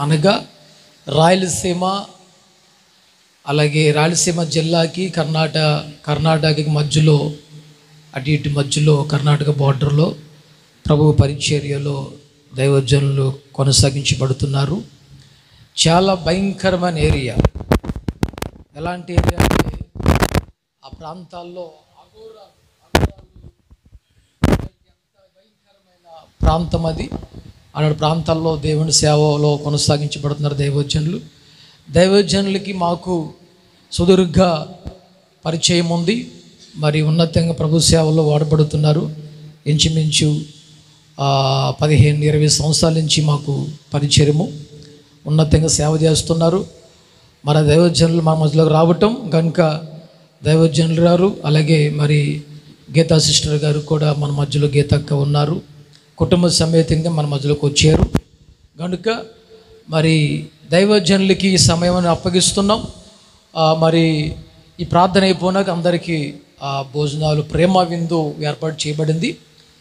అనగా రాయలసీమ, అలాగే రాయలసీమ జిల్లాకి కర్ణాటకకి మధ్యలో, అటు ఇటు మధ్యలో కర్ణాటక బార్డర్లో ప్రభు పరిచర్యలో దైవజనులు కొనసాగించబడుతున్నారు. చాలా భయంకరమైన ఏరియా. ఎలాంటి ఏరియా అంటే ఆ ప్రాంతాల్లో భయంకరమైన ప్రాంతం అది. అలాంటి ప్రాంతాల్లో దేవుని సేవలో కొనసాగించబడుతున్నారు దైవజనులకి మాకు సుదీర్ఘ పరిచయం ఉంది. మరి ఉన్నతంగా ప్రభు సేవలో వాడబడుతున్నారు. ఇంచుమించు 15-20 సంవత్సరాల నుంచి మాకు పరిచయము, ఉన్నతంగా సేవ చేస్తున్నారు. మన దైవజనులు మా మధ్యలోకి రావటం కనుక దైవజనులు గారు, అలాగే మరి గీతా సిస్టర్ గారు కూడా మన మధ్యలో, గీతక్క ఉన్నారు, కుటుంబ సమేతంగా మన మధ్యలోకి వచ్చారు కనుక మరి దైవజనులకి ఈ సమయాన్ని అప్పగిస్తున్నాం. మరి ఈ ప్రార్థన అయిపోయినాక అందరికీ భోజనాలు, ప్రేమ విందు ఏర్పాటు చేయబడింది.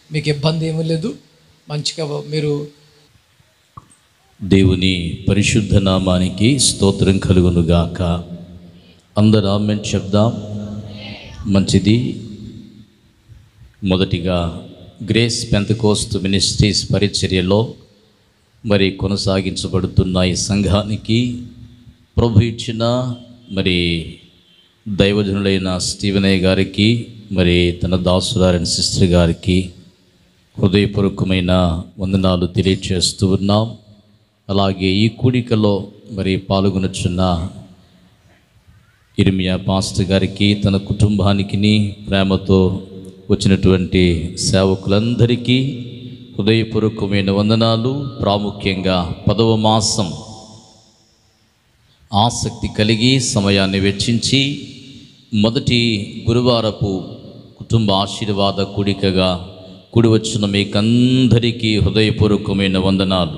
మీకు ఇబ్బంది ఏమీ లేదు. మంచిగా మీరు దేవుని పరిశుద్ధ నామానికి స్తోత్రం కలుగునుగాక. అందరూ ఆమేన్ చెప్దాం. మంచిది. మొదటిగా గ్రేస్ పెంతెకోస్తు మినిస్ట్రీస్ పరిచర్యలో మరి కొనసాగించబడుతున్న ఈ సంఘానికి ప్రభు ఇచ్చిన మరి దైవజనులైన స్టీవెనయ్య గారికి, మరి తన దాసురారైన సిస్టర్ గారికి హృదయపూర్వకమైన వందనాలు తెలియచేస్తూ ఉన్నాం. అలాగే ఈ కూడికలో మరి పాల్గొనుచున్న ఇర్మియా పాస్టర్ గారికి, తన కుటుంబానికి, ప్రేమతో వచ్చినటువంటి సేవకులందరికీ హృదయపూర్వకమైన వందనాలు. ప్రాముఖ్యంగా 10వ మాసం ఆసక్తి కలిగి సమయాన్ని వెచ్చించి మొదటి గురువారపు కుటుంబ ఆశీర్వాద కూడికగా కూడి వచ్చిన మీకందరికీ హృదయపూర్వకమైన వందనాలు.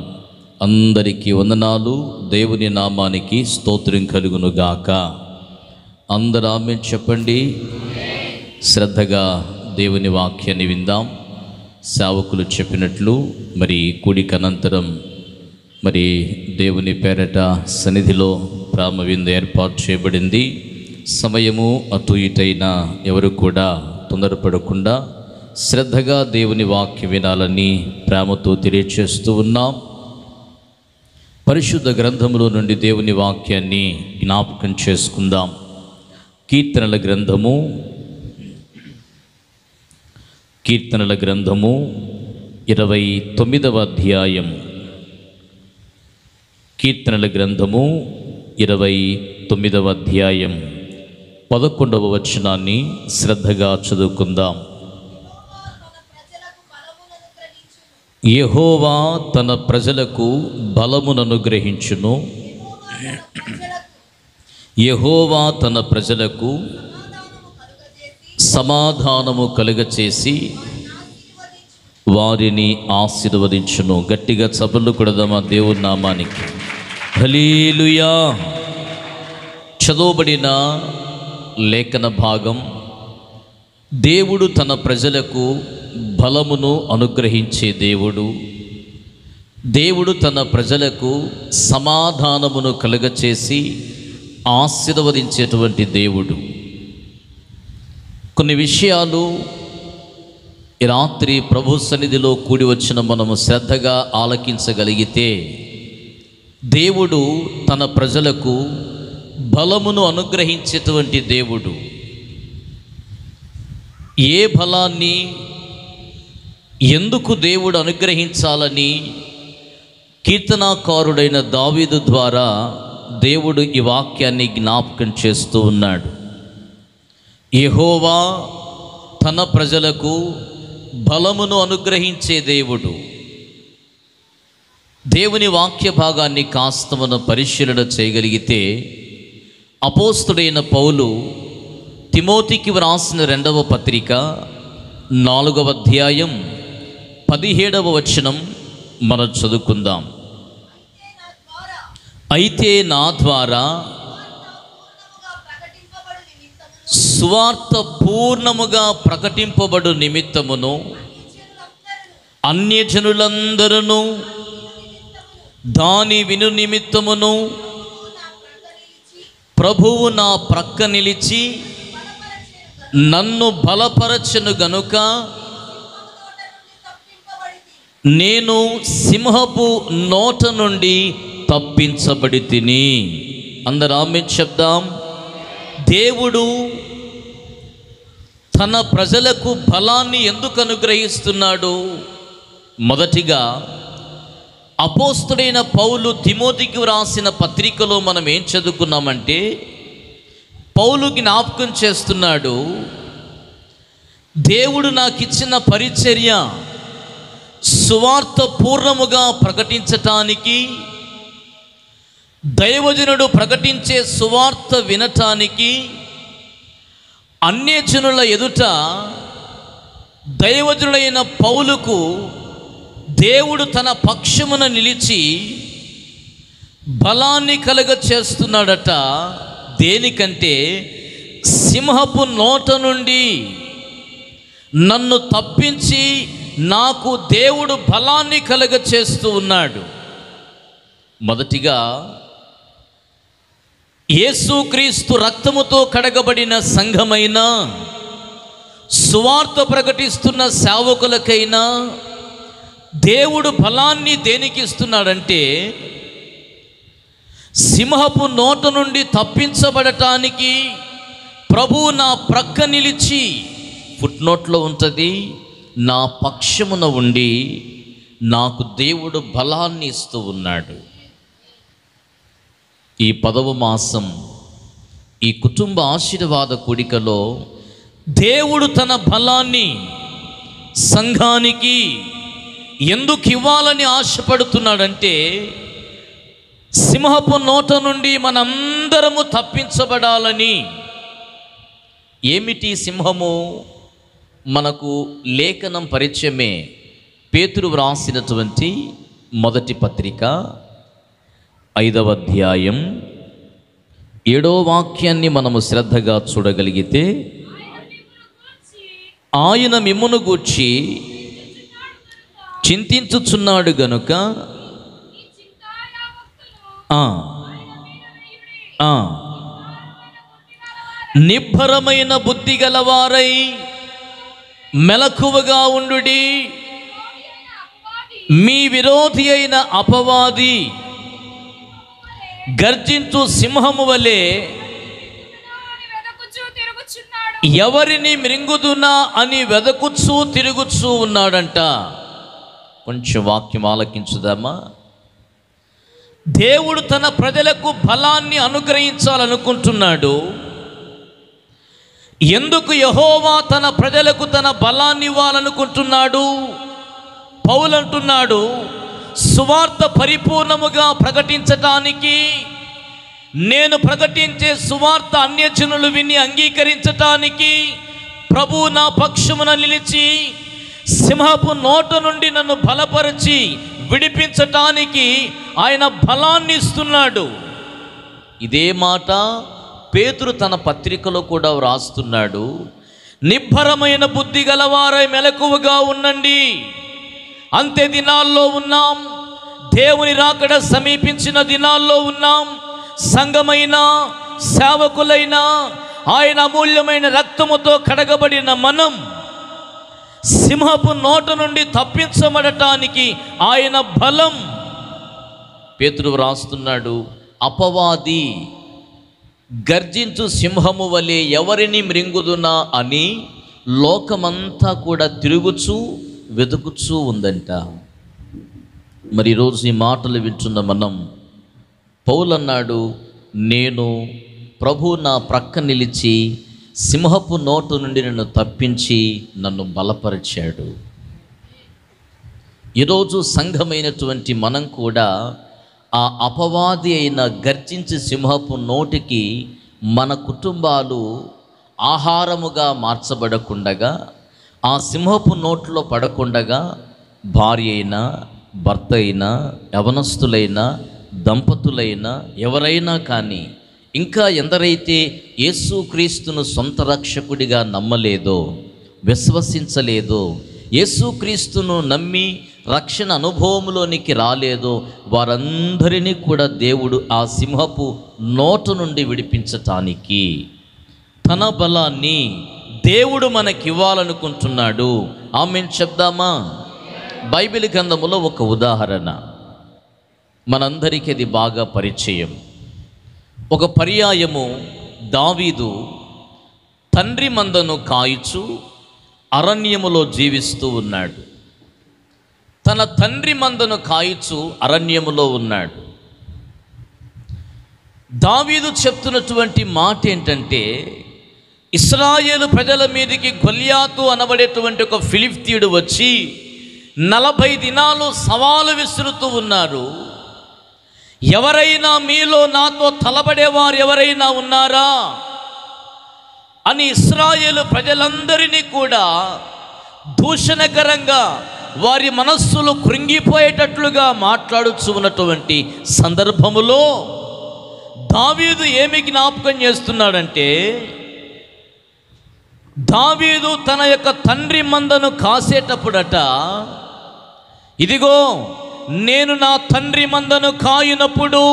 అందరికీ వందనాలు. దేవుని నామానికి స్తోత్రం కలుగునుగాక. అందరూ ఆమేన్ చెప్పండి. శ్రద్ధగా దేవుని వాక్యాన్ని విందాం. సేవకులు చెప్పినట్లు మరి కూడిక అనంతరం మరి దేవుని పేరట సన్నిధిలో ప్రేమ విందు ఏర్పాటు చేయబడింది. సమయము అటు ఇటైనా ఎవరు కూడా తొందరపడకుండా శ్రద్ధగా దేవుని వాక్యం వినాలని ప్రేమతో తెలియచేస్తూ ఉన్నాం. పరిశుద్ధ గ్రంథములో నుండి దేవుని వాక్యాన్ని జ్ఞాపకం చేసుకుందాం. కీర్తనల గ్రంథము 29వ అధ్యాయం. కీర్తనల గ్రంథము 29వ అధ్యాయం 11వ వచనాన్ని శ్రద్ధగా చదువుకుందాం. యెహోవా తన ప్రజలకు బలముననుగ్రహించును. యెహోవా తన ప్రజలకు సమాధానము కలుగచేసి వారిని ఆశీర్వదించును. గట్టిగా చప్పట్లు కొడదామా దేవుని నామానికి. హల్లెలూయా. చదవబడిన లేఖన భాగం, దేవుడు తన ప్రజలకు బలమును అనుగ్రహించే దేవుడు, దేవుడు తన ప్రజలకు సమాధానమును కలుగచేసి ఆశీర్వదించేటువంటి దేవుడు. కొన్ని విషయాలు ఈ రాత్రి ప్రభు సన్నిధిలో కూడి వచ్చిన మనము శ్రద్ధగా ఆలకించగలిగితే, దేవుడు తన ప్రజలకు బలమును అనుగ్రహించేటువంటి దేవుడు. ఏ బలాన్ని ఎందుకు దేవుడు అనుగ్రహించాలని కీర్తనాకారుడైన దావీదు ద్వారా దేవుడు ఈ వాక్యాన్ని జ్ఞాపకం చేస్తూ ఉన్నాడు. యెహోవా తన ప్రజలకు బలమును అనుగ్రహించే దేవుడు. దేవుని వాక్య భాగాన్ని కాస్త మనం పరిశీలన చేయగలిగితే, అపోస్తుడైన పౌలు తిమోతికి వ్రాసిన 2వ పత్రిక 4వ అధ్యాయం 17వ వచనం మనం చదువుకుందాం. అయితే నా ద్వారా సువార్త పూర్ణముగా ప్రకటింపబడు నిమిత్తమును అన్యజనులందరూ దాని విను నిమిత్తమును ప్రభువు నా ప్రక్క నిలిచి నన్ను బలపరచెను గనుక నేను సింహపు నోట నుండి తప్పించబడి తిని. అందరూ ఆమేన్ చెప్దాం. దేవుడు తన ప్రజలకు బలాన్ని ఎందుకు అనుగ్రహిస్తున్నాడు? మొదటిగా అపోస్తుడైన పౌలు తిమోతికి వ్రాసిన పత్రికలో మనం ఏం చదువుకున్నామంటే, పౌలు జ్ఞాపకం చేస్తున్నాడు, దేవుడు నాకు ఇచ్చిన పరిచర్య సువార్త పూర్ణముగా ప్రకటించటానికి, దైవజనుడు ప్రకటించే సువార్త వినటానికి, అన్యజనుల ఎదుట దైవజనుడైన పౌలుకు దేవుడు తన పక్షమున నిలిచి బలాన్ని కలుగ చేస్తున్నాడట. దేనికంటే సింహపు నోట నుండి నన్ను తప్పించి నాకు దేవుడు బలాన్ని కలుగ చేస్తూ ఉన్నాడు. మొదటిగా యేసుక్రీస్తు రక్తముతో కడగబడిన సంఘమైనా, సువార్త ప్రకటిస్తున్న సేవకులకైనా దేవుడు బలాన్ని దేనికి ఇస్తున్నాడంటే, సింహపు నోట నుండి తప్పించబడటానికి ప్రభువు నా ప్రక్క నిలిచి, ఫుట్నోట్లో ఉంటుంది, నా పక్షమున ఉండి నాకు దేవుడు బలాన్ని ఇస్తూ ఉన్నాడు. ఈ 10వ మాసం ఈ కుటుంబ ఆశీర్వాద కూడికలో దేవుడు తన బలాన్ని సంఘానికి ఎందుకు ఇవ్వాలని ఆశపడుతున్నాడంటే, సింహపు నోట నుండి మనందరము తప్పించబడాలని. ఏమిటి సింహము? మనకు లేఖనం పరిచయమే. పేతురు వ్రాసినటువంటి మొదటి పత్రిక 5వ అధ్యాయం 7వ వాక్యాన్ని మనము శ్రద్ధగా చూడగలిగితే, ఆయన మిమ్మును గూర్చి చింతించుచున్నాడు గనుక నిబ్బరమైన బుద్ధి గలవారై మెలకువగా ఉండుడి. మీ విరోధి అయిన అపవాది గర్జించు సింహము వలె ఎవరిని మృంగుదునా అని వెదకుచూ తిరుగుచూ ఉన్నాడంట. కొంచెం వాక్యం ఆలకించుదామా? దేవుడు తన ప్రజలకు బలాన్ని అనుగ్రహించాలనుకుంటున్నాడు. ఎందుకు యెహోవా తన ప్రజలకు తన బలాన్ని ఇవ్వాలనుకుంటున్నాడు? పౌలు అంటున్నాడు, సువార్త పరిపూర్ణముగా ప్రకటించటానికి, నేను ప్రకటించే సువార్త అన్యజనులు విని అంగీకరించటానికి ప్రభువు నా పక్షమున నిలిచి సింహపు నోట నుండి నన్ను బలపరిచి విడిపించటానికి ఆయన బలాన్ని ఇస్తున్నాడు. ఇదే మాట పేతురు తన పత్రికలో కూడా వ్రాస్తున్నాడు. నిబ్బరమైన బుద్ధి గలవారై మెలకువగా ఉండండి. అంత్య దినాల్లో ఉన్నాం, దేవుని రాకడ సమీపించిన దినాల్లో ఉన్నాం. సంఘమైనా సేవకులైనా ఆయన అమూల్యమైన రక్తముతో కడగబడిన మనం సింహపు నోట నుండి తప్పించబడటానికి ఆయన బలం. పేతురు వ్రాస్తున్నాడు, అపవాది గర్జించు సింహము వలె ఎవరిని మృంగుదునా అని లోకమంతా కూడా తిరుగుచూ వెతుకుచూ ఉందంట. మరి ఈరోజు ఈ మాటలు వింటున్న మనం, పౌలు అన్నాడు, నేను ప్రభు నా ప్రక్క నిలిచి సింహపు నోటు నుండి నన్ను తప్పించి నన్ను బలపరిచాడు. ఈరోజు సంఘమైనటువంటి మనం కూడా ఆ అపవాది అయిన గర్జించి సింహపు నోటికి మన కుటుంబాలు ఆహారముగా మార్చబడకుండగా, ఆ సింహపు నోట్లో పడకుండగా భార్య అయినా, భర్త అయినా, యవనస్తులైనా, దంపతులైనా, ఎవరైనా కానీ, ఇంకా ఎందరైతే యేసుక్రీస్తును సొంత రక్షకుడిగా నమ్మలేదో, విశ్వసించలేదో, యేసుక్రీస్తును నమ్మి రక్షణ అనుభవంలోనికి రాలేదో వారందరినీ కూడా దేవుడు ఆ సింహపు నోట నుండి విడిపించటానికి తన బలాన్ని దేవుడు మనకివ్వాలనుకుంటున్నాడు. ఆమేన్ చెప్దామా? బైబిల్ గ్రంథములో ఒక ఉదాహరణ మనందరికీ అది బాగా పరిచయం. ఒక పర్యాయము దావీదు తండ్రి మందను కాయుచు అరణ్యములో జీవిస్తూ ఉన్నాడు. తన తండ్రి మందను కాయుచు అరణ్యములో ఉన్నాడు. దావీదు చెప్తున్నటువంటి మాట ఏంటంటే, ఇశ్రాయేలు ప్రజల మీదకి గొల్యాతు అనబడేటువంటి ఒక ఫిలిష్తీయుడు వచ్చి 40 దినాలు సవాలు విసురుతూ ఉన్నారు. ఎవరైనా మీలో నాతో తలబడేవారు ఎవరైనా ఉన్నారా అని ఇశ్రాయేలు ప్రజలందరినీ కూడా దూషణకరంగా వారి మనస్సులు కృంగిపోయేటట్లుగా మాట్లాడుచు ఉన్నటువంటి సందర్భములో దావీదు ఏమి జ్ఞాపకం చేస్తున్నాడంటే, దావీదు తన యొక్క తండ్రి మందను కాసేటప్పుడట, ఇదిగో నేను నా తండ్రి మందను కాయునప్పుడు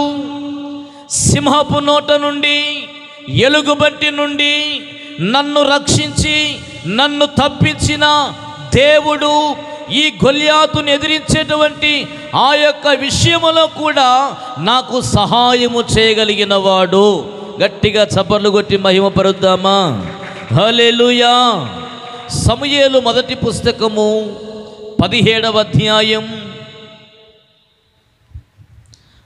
సింహపు నోట నుండి ఎలుగుబంటి నుండి నన్ను రక్షించి నన్ను తప్పించిన దేవుడు ఈ గొల్యాతును ఎదిరించేటువంటి ఆ యొక్క విషయములో కూడా నాకు సహాయము చేయగలిగిన వాడు. గట్టిగా చప్పట్లు కొట్టి మహిమపరుద్దామా? హల్లెలూయా. సమూయేలు మొదటి పుస్తకము 17వ అధ్యాయం.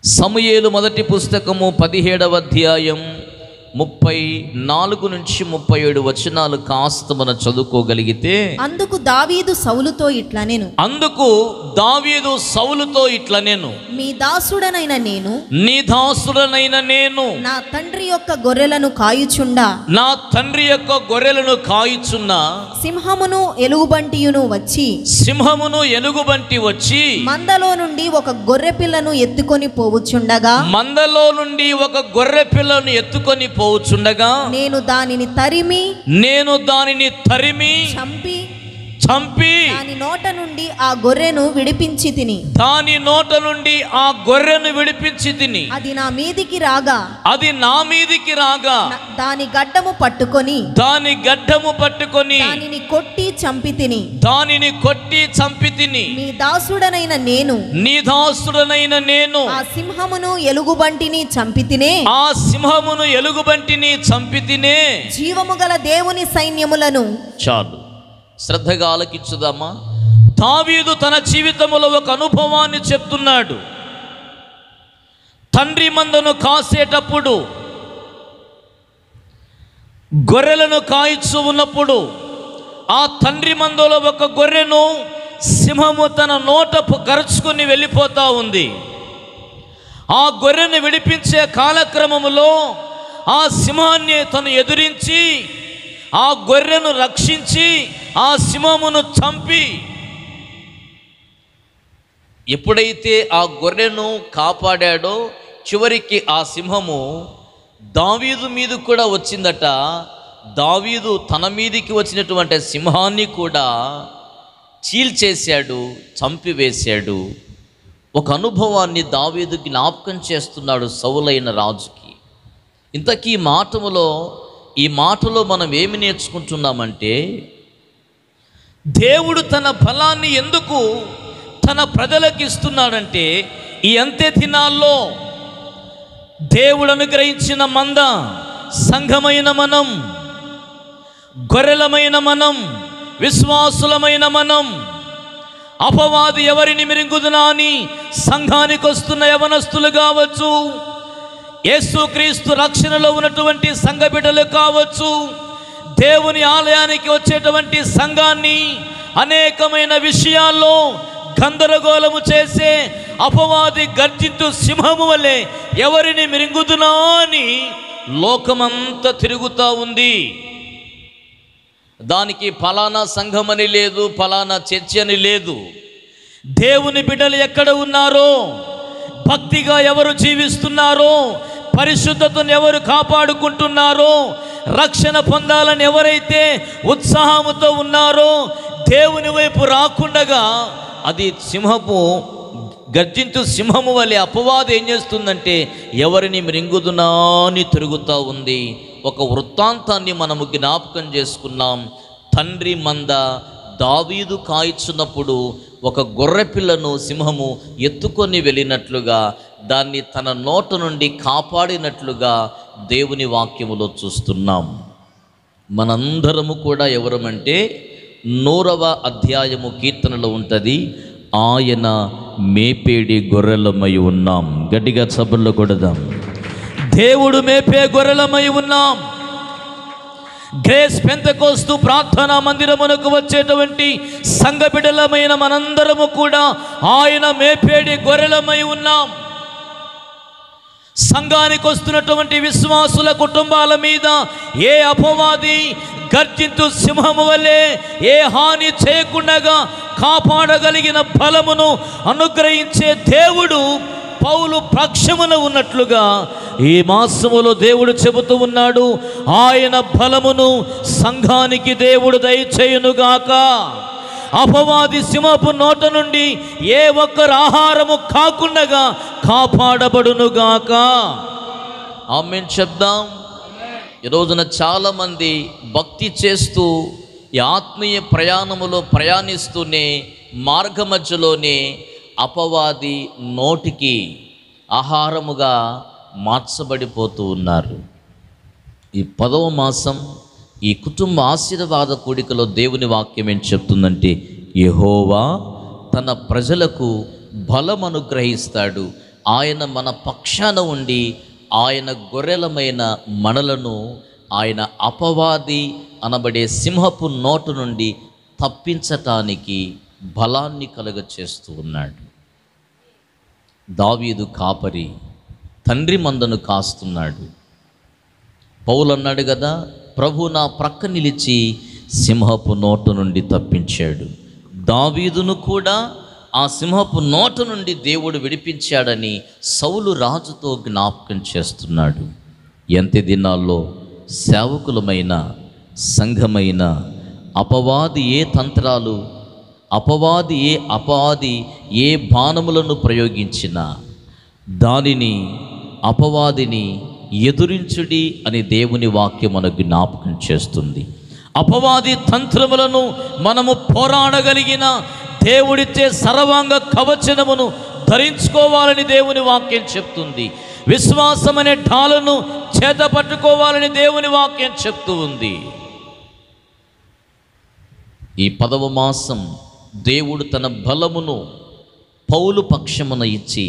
సమూయేలు మొదటి పుస్తకము 17వ అధ్యాయం 34 నుంచి 37 వచనాలు కాస్త మనం చదువుకోగలిగితే, అందుకు దావీదు సౌలుతో ఇట్లా నేను మీ దాసుడనైన నేను నీ దాసుడనైన నేను నా తండ్రి యొక్క గొర్రెలను కాయుచున్నా సింహమును ఎలుగుబంటియును వచ్చి మందలో నుండి ఒక గొర్రె పిల్లను ఎత్తుకొని పోవుచుండగా నేను దానిని తరిమి చంపి దాని నోట నుండి ఆ గొర్రెను విడిపించి తిని అది నా మీదికి రాగా దాని గడ్డము పట్టుకొని దానిని కొట్టి చంపి తిని నీ దాసుడనైన నేను ఆ సింహమును ఎలుగుబంటిని చంపి తినే జీవము గల దేవుని సైన్యములను. చాలు, శ్రద్ధగా ఆలకించుదామా? దావీదు తన జీవితంలో ఒక అనుభవాన్ని చెప్తున్నాడు. తండ్రి మందను కాసేటప్పుడు, గొర్రెలను కాయిస్తూ ఉన్నప్పుడు ఆ తండ్రి మందలో ఒక గొర్రెను సింహము తన నోట కరుచుకుని వెళ్ళిపోతా ఉంది. ఆ గొర్రెను విడిపించే కాలక్రమములో ఆ సింహాన్ని తను ఎదురించి ఆ గొర్రెను రక్షించి ఆ సింహమును చంపి, ఎప్పుడైతే ఆ గొర్రెను కాపాడాడో చివరికి ఆ సింహము దావీదు మీద కూడా వచ్చిందట. దావీదు తన మీదికి వచ్చినటువంటి సింహాన్ని కూడా చీల్చేశాడు, చంపివేశాడు. ఒక అనుభవాన్ని దావీదు జ్ఞాపకం చేస్తున్నాడు సౌలైన రాజుకి. ఇంతకీ ఈ మాటలో మనం ఏమి నేర్చుకుంటున్నామంటే, దేవుడు తన బలాన్ని ఎందుకు తన ప్రజలకు ఇస్తున్నాడంటే, ఈ అంత్య దినాల్లో దేవుడు అనుగ్రహించిన మంద సంఘమైన మనం, గొర్రెలమైన మనం, విశ్వాసులమైన మనం, అపవాది ఎవరిని మిరింగుదునా అని సంఘానికి వస్తున్న యవనస్తులు కావచ్చు, యేసుక్రీస్తు రక్షణలో ఉన్నటువంటి సంఘ బిడ్డలు కావచ్చు, దేవుని ఆలయానికి వచ్చేటువంటి సంఘాన్ని అనేకమైన విషయాల్లో గందరగోళము చేసే అపవాది గర్జించు సింహము వలె ఎవరిని మిరింగుదునా అని లోకమంతా తిరుగుతూ ఉంది. దానికి ఫలానా సంఘమని లేదు, ఫలానా చర్చి అని లేదు. దేవుని బిడ్డలు ఎక్కడ ఉన్నారో, భక్తిగా ఎవరు జీవిస్తున్నారో, పరిశుద్ధతను ఎవరు కాపాడుకుంటున్నారో, రక్షణ పొందాలని ఎవరైతే ఉత్సాహముతో ఉన్నారో, దేవుని వైపు రాకుండగా అది సింహపు గర్జించు సింహము వలె అపవాది ఏం చేస్తుందంటే ఎవరిని మృంగుదునా అని తిరుగుతూ ఉంది. ఒక వృత్తాంతాన్ని మనము జ్ఞాపకం చేసుకున్నాం. తండ్రి మంద దావీదు కాయిచున్నప్పుడు ఒక గొర్రెపిల్లను సింహము ఎత్తుకొని వెళ్ళినట్లుగా, దాన్ని తన నోట నుండి కాపాడినట్లుగా దేవుని వాక్యములో చూస్తున్నాం. మనందరము కూడా ఎవరమంటే 100వ అధ్యాయము కీర్తనలో ఉంటుంది, ఆయన మేపేడి గొర్రెలమై ఉన్నాం. గట్టిగా చప్పట్లు కొడదాం. దేవుడు మేపే గొర్రెలమై ఉన్నాం. గ్రేస్ పెంతెకోస్తు ప్రార్థనా మందిరమునకు వచ్చేటువంటి సంఘ బిడ్డలమైన మనందరము కూడా ఆయన మేపేడి గొర్రెలమై ఉన్నాం. సంఘానికి వస్తున్నటువంటి విశ్వాసుల కుటుంబాల మీద ఏ అపవాది గర్జించు సింహము వలె ఏ హాని చేయకుండా కాపాడగలిగిన బలమును అనుగ్రహించే దేవుడు పౌలు పక్షమున ఉన్నట్లుగా ఈ మాసములో దేవుడు చెబుతూ ఉన్నాడు, ఆయన బలమును సంఘానికి దేవుడు దయచేయునుగాక. అపవాది సింహపు నోట నుండి ఏ ఒక్కరు ఆహారము కాకుండా కాపాడబడునుగాక. ఆమేన్ చెప్దాం. ఈ రోజున చాలామంది భక్తి చేస్తూ ఈ ఆత్మీయ ప్రయాణములో ప్రయాణిస్తూనే మార్గ మధ్యలోనే అపవాది నోటికి ఆహారముగా మార్చబడిపోతూ ఉన్నారు. ఈ 10వ మాసం ఈ కుటుంబ ఆశీర్వాద కూడికలో దేవుని వాక్యం ఏం చెప్తుందంటే, యెహోవా తన ప్రజలకు బలం అనుగ్రహిస్తాడు. ఆయన మన పక్షాన ఉండి ఆయన గొర్రెలమైన మనలను ఆయన అపవాది అనబడే సింహపు నోటు నుండి తప్పించటానికి బలాన్ని కలుగచేస్తూ ఉన్నాడు. దావీదు కాపరి తండ్రి మందను కాస్తున్నాడు. పౌలు అన్నాడు కదా, ప్రభు నా ప్రక్క నిలిచి సింహపు నోటు నుండి తప్పించాడు. దావీదును కూడా ఆ సింహపు నోటు నుండి దేవుడు విడిపించాడని సౌలు రాజుతో జ్ఞాపకం చేస్తున్నాడు. ఎంత దినాల్లో సేవకులమైన సంఘమైన అపవాది ఏ తంత్రాలు, అపవాది ఏ బాణములను ప్రయోగించినా దానిని అపవాదిని ఎదురించుడి అని దేవుని వాక్యం మనకు జ్ఞాపకం చేస్తుంది. అపవాది తంత్రములను మనము పోరాడగలిగిన దేవుడిచ్చే సర్వాంగ కవచనమును ధరించుకోవాలని దేవుని వాక్యం చెప్తుంది. విశ్వాసం అనే ఢాలను చేత పట్టుకోవాలని దేవుని వాక్యం చెప్తూ ఉంది. ఈ 10వ మాసం దేవుడు తన బలమును పౌలు పక్షమున ఇచ్చి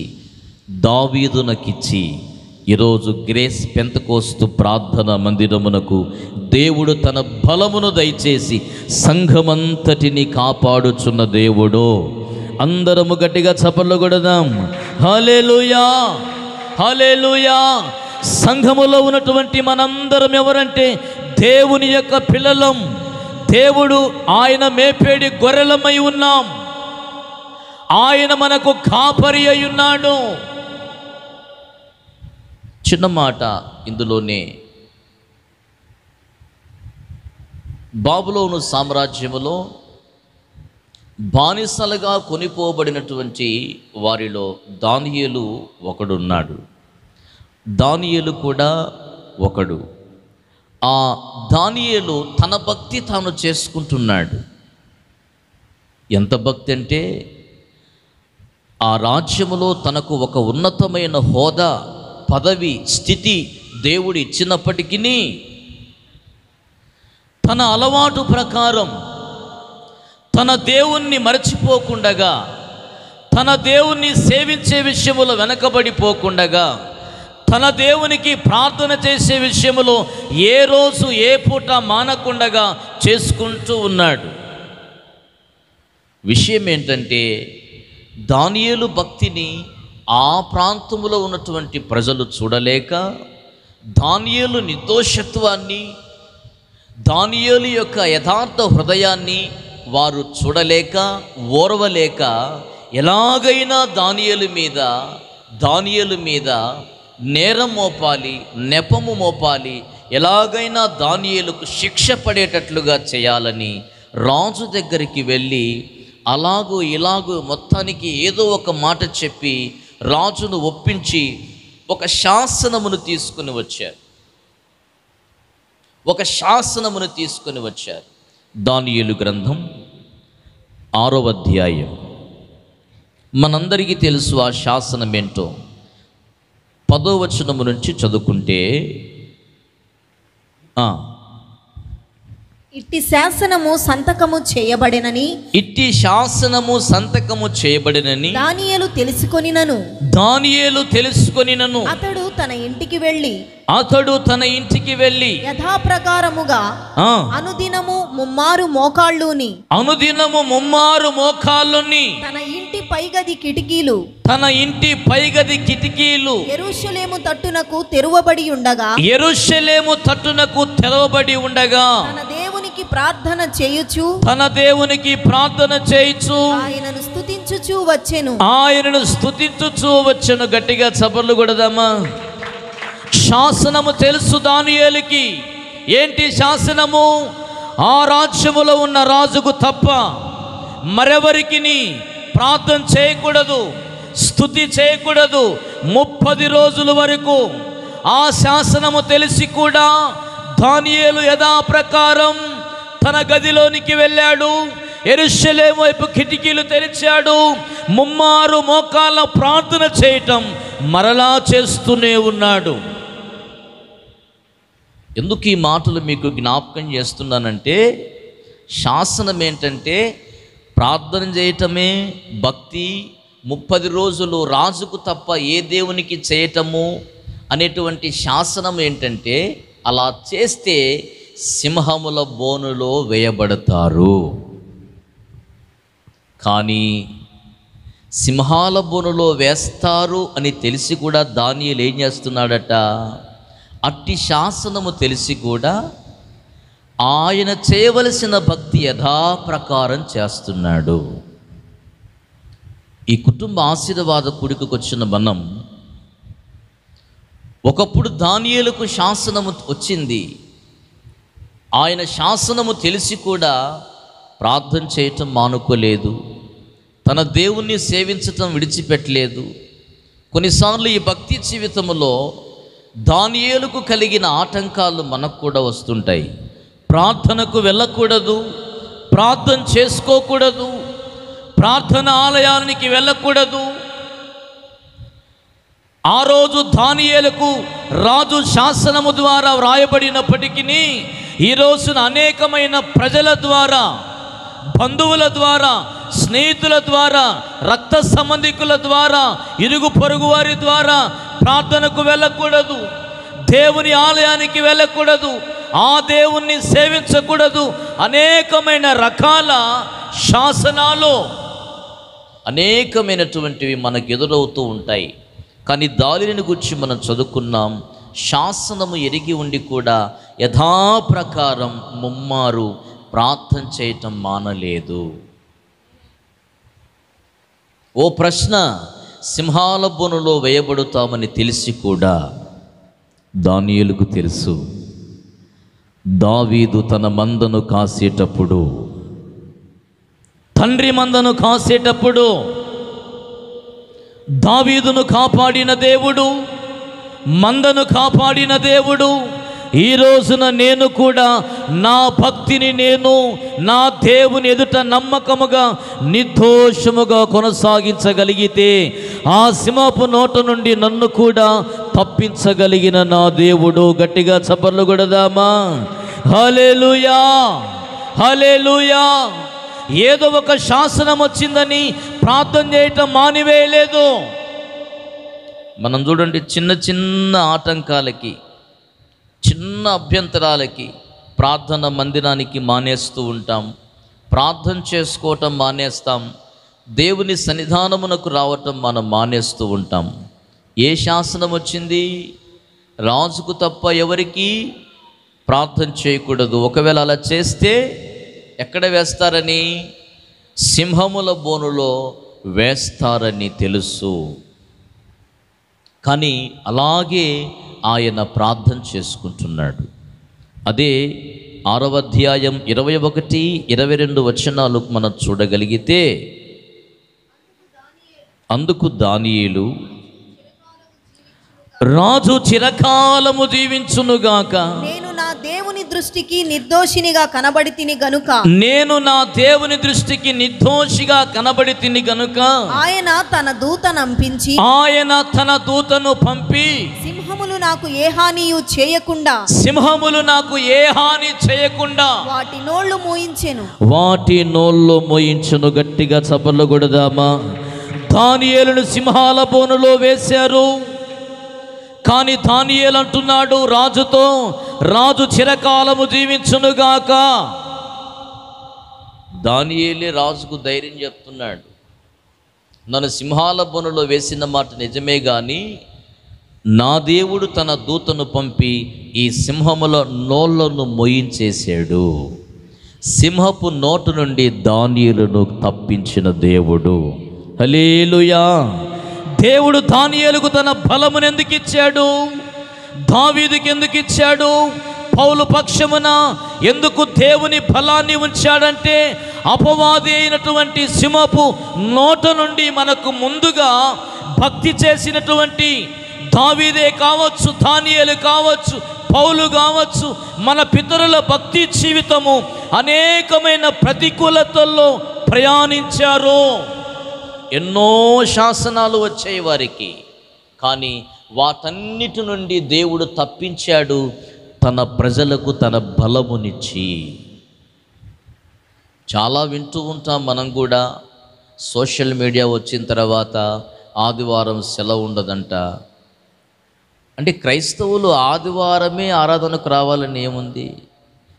దావీదునకిచ్చి ఈరోజు గ్రేస్ పెంతెకోస్తు ప్రార్థన మందిరమునకు దేవుడు తన బలమును దయచేసి సంఘమంతటిని కాపాడుచున్న దేవుడు. అందరము గట్టిగా చప్పట్లు కొడదాం. హల్లెలూయా, హల్లెలూయా. సంఘములో ఉన్నటువంటి మనందరం ఎవరంటే దేవుని యొక్క పిల్లలం. దేవుడు ఆయన మేపేడి గొర్రెలమై ఉన్నాం. ఆయన మనకు కాపరి అయి ఉన్నాడు. చిన్న మాట ఇందులోనే, బాబులోను సామ్రాజ్యములో బానిసలుగా కొనిపోబడినటువంటి వారిలో దానియేలు ఒకడున్నాడు. దానియేలు కూడా ఒకడు. ఆ దానియేలు తన భక్తి తాను చేసుకుంటున్నాడు. ఎంత భక్తి అంటే, ఆ రాజ్యములో తనకు ఒక ఉన్నతమైన హోదా, పదవి, స్థితి దేవుడు ఇచ్చినప్పటికీ తన అలవాటు ప్రకారం తన దేవుణ్ణి మరచిపోకుండగా, తన దేవుణ్ణి సేవించే విషయములో వెనకబడిపోకుండగా, తన దేవునికి ప్రార్థన చేసే విషయములో ఏ రోజు ఏ పూట మానకుండగా చేసుకుంటూ ఉన్నాడు. విషయం ఏంటంటే, దానియేలు భక్తిని ఆ ప్రాంతములో ఉన్నటువంటి ప్రజలు చూడలేక, దానియేలు నిర్దోషత్వాన్ని, దానియేలు యొక్క యథార్థ హృదయాన్ని వారు చూడలేక, ఓర్వలేక ఎలాగైనా దానియేలు మీద నేరం మోపాలి, నెపము మోపాలి, ఎలాగైనా దానియేలుకు శిక్ష పడేటట్లుగా చేయాలని రాజు దగ్గరికి వెళ్ళి అలాగూ ఇలాగూ మొత్తానికి ఏదో ఒక మాట చెప్పి రాజును ఒప్పించి ఒక శాసనమును తీసుకుని వచ్చారు. ఒక శాసనమును తీసుకుని వచ్చారు. దానియేలు గ్రంథం 6వ అధ్యాయం. మనందరికీ తెలుసు ఆ శాసనం ఏంటో. 10వ వచనము నుంచి చదువుకుంటే, ఇట్టి శాసనము సంతకము చేయబడెనని దానియేలు తెలుసుకొనినను అతడు తన ఇంటికి వెళ్ళి యథాప్రకారముగా అనుదినము ముమ్మారు మోకాళ్ళుని తన ఇంటి పైగది కిటికీలు యెరూషలేము తట్టునకు తెరవబడి ఉండగా తన దేవునికి ప్రార్థన చేయుచు ఆయనను స్తుతించుచు వచ్చెను. గట్టిగా చప్పట్లు కొడదామా? శాసనము తెలుసు దానియేలుకి. ఏంటి శాసనము? ఆ రాజ్యములో ఉన్న రాజుకు తప్ప మరెవరికి ప్రార్థన చేయకూడదు, స్తుతి చేయకూడదు. 30 రోజుల వరకు ఆ శాసనము తెలిసి కూడా దానియేలు యథాప్రకారం తన గదిలోనికి వెళ్ళాడు. యెరూషలేము వైపు కిటికీలు తెరిచాడు. ముమ్మారు మోకాళ్ళ ప్రార్థన చేయటం మరలా చేస్తూనే ఉన్నాడు. ఎందుకు ఈ మాటలు మీకు జ్ఞాపకం చేస్తున్నానంటే, శాసనం ఏంటంటే ప్రార్థన చేయటమే భక్తి. 30 రోజులు రాజుకు తప్ప ఏ దేవునికి చేయటము అనేటువంటి శాసనం ఏంటంటే, అలా చేస్తే సింహముల బోనులో వేయబడతారు. కానీ సింహాల బోనులో వేస్తారు అని తెలిసి కూడా దానియేలు ఏం చేస్తున్నాడట? అట్టి శాసనము తెలిసి కూడా ఆయన చేయవలసిన భక్తి యథాప్రకారం చేస్తున్నాడు. ఈ కుటుంబ ఆశీర్వాద కూడికకు వచ్చిన మనం, ఒకప్పుడు దానియేలుకు శాసనము వచ్చింది. ఆయన శాసనము తెలిసి కూడా ప్రార్థన చేయటం మానుకోలేదు, తన దేవుణ్ణి సేవించటం విడిచిపెట్టలేదు. కొన్నిసార్లు ఈ భక్తి జీవితంలో దానియేలుకు కలిగిన ఆటంకాలు మనకు కూడా వస్తుంటాయి. ప్రార్థనకు వెళ్ళకూడదు, ప్రార్థన చేసుకోకూడదు, ప్రార్థన ఆలయానికి వెళ్ళకూడదు. ఆ రోజు దానియేలుకు రాజు శాసనము ద్వారా వ్రాయబడినప్పటికీ ఈ రోజున అనేకమైన ప్రజల ద్వారా, బంధువుల ద్వారా, స్నేహితుల ద్వారా, రక్త సంబంధికుల ద్వారా, ఇరుగు పొరుగు వారి ద్వారా ప్రార్థనకు వెళ్ళకూడదు, దేవుని ఆలయానికి వెళ్ళకూడదు, ఆ దేవుణ్ణి సేవించకూడదు. అనేకమైన రకాల శాసనాలు, అనేకమైనటువంటివి మనకు ఎదురవుతూ ఉంటాయి. కానీ దానిని గురించి మనం చదువుకున్నాం. శాసనము ఎరిగి ఉండి కూడా యథాప్రకారం ముమ్మారు ప్రార్థన చేయటం మానలేదు. ఓ ప్రశ్న, సింహాల బోనులో వేయబడుతామని తెలిసి కూడా దానియేలుకు తెలుసు. దావీదు తన మందను కాసేటప్పుడు, తండ్రి మందను కాసేటప్పుడు దావీదును కాపాడిన దేవుడు, మందను కాపాడిన దేవుడు, ఈ రోజున నేను కూడా నా భక్తిని నేను నా దేవుని ఎదుట నమ్మకముగా నిర్దోషముగా కొనసాగించగలిగితే ఆ సింహపు నోట నుండి నన్ను కూడా తప్పించగలిగిన నా దేవుడు. గట్టిగా చప్పట్లు కొడదామా? హల్లెలూయా, హల్లెలూయా. ఏదో ఒక శాసనం వచ్చిందని ప్రార్థన చేయటం మానివేయలేదు. మనం చూడండి, చిన్న చిన్న ఆటంకాలకి, చిన్న అభ్యంతరాలకి ప్రార్థన మందిరానికి మానేస్తూ ఉంటాం, ప్రార్థన చేసుకోవటం మానేస్తాం, దేవుని సన్నిధానమునకు రావటం మనం మానేస్తూ ఉంటాం. ఏ శాసనం వచ్చింది? రాజుకు తప్ప ఎవరికి ప్రార్థన చేయకూడదు. ఒకవేళ అలా చేస్తే ఎక్కడ వేస్తారని? సింహముల బోనులో వేస్తారని తెలుసు. కానీ అలాగే ఆయన ప్రార్థన చేసుకుంటున్నాడు. అదే 6వ అధ్యాయం 21, 22 వచనాలు మనం చూడగలిగితే, అందుకు దానియేలు, రాజు చిరకాలము జీవించునుగాక, నేను నా దేవుని దృష్టికి నిర్దోషినిగా కనబడి తిని గనుక, నేను నా దేవుని దృష్టికి నిర్దోషిగా కనబడి తిని గనుక, ఆయన తన దూతనంపించి, ఆయన తన దూతను పంపి, సింహములు నాకు ఏ హానియు చేయకుండా, సింహములు నాకు ఏ హాని చేయకుండా వాటి నోళ్లు మూయించెను. వాటి నోళ్ళు మోయించును. గట్టిగా చప్పట్లు కొడదామా? దానియేలును సింహాల బోనులో వేశారు. కానీ దానియేలు అంటున్నాడు రాజుతో, రాజు చిరకాలము జీవించునుగాక. దానియేలే రాజుకు ధైర్యం చెప్తున్నాడు. నన్ను సింహాల బోనులో వేసిన మాట నిజమే, కానీ నా దేవుడు తన దూతను పంపి ఈ సింహముల నోళ్లను మోయించేశాడు. సింహపు నోటు నుండి దానియేలును తప్పించిన దేవుడు. హల్లెలూయా. దేవుడు దానియేలుకు తన బలమును ఎందుకు ఇచ్చాడు? దావీదుకి ఎందుకు ఇచ్చాడు? పౌలు పక్షమున ఎందుకు దేవుని బలాన్ని ఉంచాడంటే, అపవాది అయినటువంటి సింహపు నోట నుండి మనకు ముందుగా భక్తి చేసినటువంటి దావీదే కావచ్చు, దానియేలు కావచ్చు, పౌలు కావచ్చు, మన పితరుల భక్తి జీవితము అనేకమైన ప్రతికూలతల్లో ప్రయాణించారు. ఎన్నో శాసనాలు వచ్చాయి వారికి, కానీ వాటన్నిటి నుండి దేవుడు తప్పించాడు తన ప్రజలకు తన బలమునిచ్చి. చాలా వింటూ ఉంటాం మనం కూడా, సోషల్ మీడియా వచ్చిన తర్వాత ఆదివారం సెలవు ఉండదంట. అంటే క్రైస్తవులు ఆదివారమే ఆరాధనకు రావాలని ఏముంది?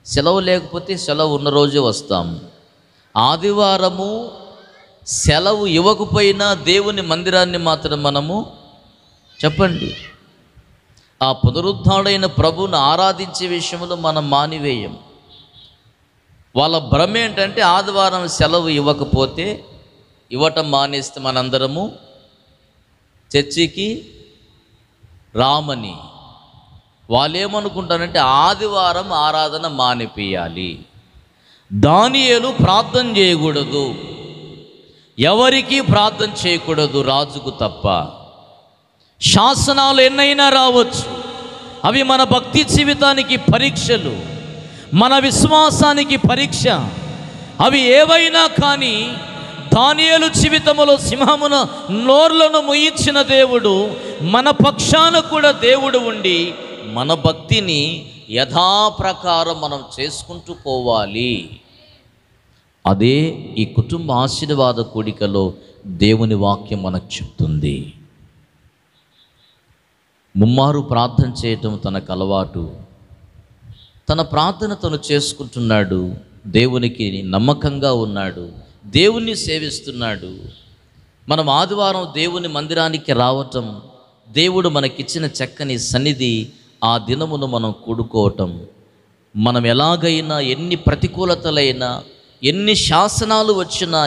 సెలవు లేకపోతే సెలవు ఉన్న రోజే వస్తాం. ఆదివారము సెలవు ఇవ్వకపోయినా దేవుని మందిరాన్ని మాత్రం మనము చెప్పండి, ఆ పునరుద్ధాడైన ప్రభువును ఆరాధించే విషయంలో మనం మానివేయం. వాళ్ళ భ్రమ ఏంటంటే ఆదివారం సెలవు ఇవ్వకపోతే, ఇవ్వటం మానేస్తే మనందరము చర్చికి రామని. వాళ్ళు ఏమనుకుంటారంటే ఆదివారం ఆరాధన మానిపియాలి. దానియేలు ప్రార్థన చేయకూడదు, ఎవరికి ప్రార్థన చేయకూడదు, రాజుకు తప్ప. శాసనాలు ఎన్నైనా రావచ్చు, అవి మన భక్తి జీవితానికి పరీక్షలు, మన విశ్వాసానికి పరీక్ష. అవి ఏవైనా కానీ దానియేలు జీవితంలో సింహమున నోర్లను ముయించిన దేవుడు మన పక్షాన కూడా దేవుడు ఉండి మన భక్తిని యథాప్రకారం మనం చేసుకుంటూ పోవాలి. అదే ఈ కుటుంబ ఆశీర్వాద కూడికలో దేవుని వాక్యం మనకు చెప్తుంది. ముమ్మారు ప్రార్థన చేయటం తనకు అలవాటు. తన ప్రార్థన తను చేసుకుంటున్నాడు, దేవునికి నమ్మకంగా ఉన్నాడు, దేవుణ్ణి సేవిస్తున్నాడు. మనం ఆదివారం దేవుని మందిరానికి రావటం, దేవుడు మనకిచ్చిన చక్కని సన్నిధి, ఆ దినమును మనం కూడుకోవటం, మనం ఎలాగైనా ఎన్ని ప్రతికూలతలైనా, ఎన్ని శాసనాలు వచ్చినా,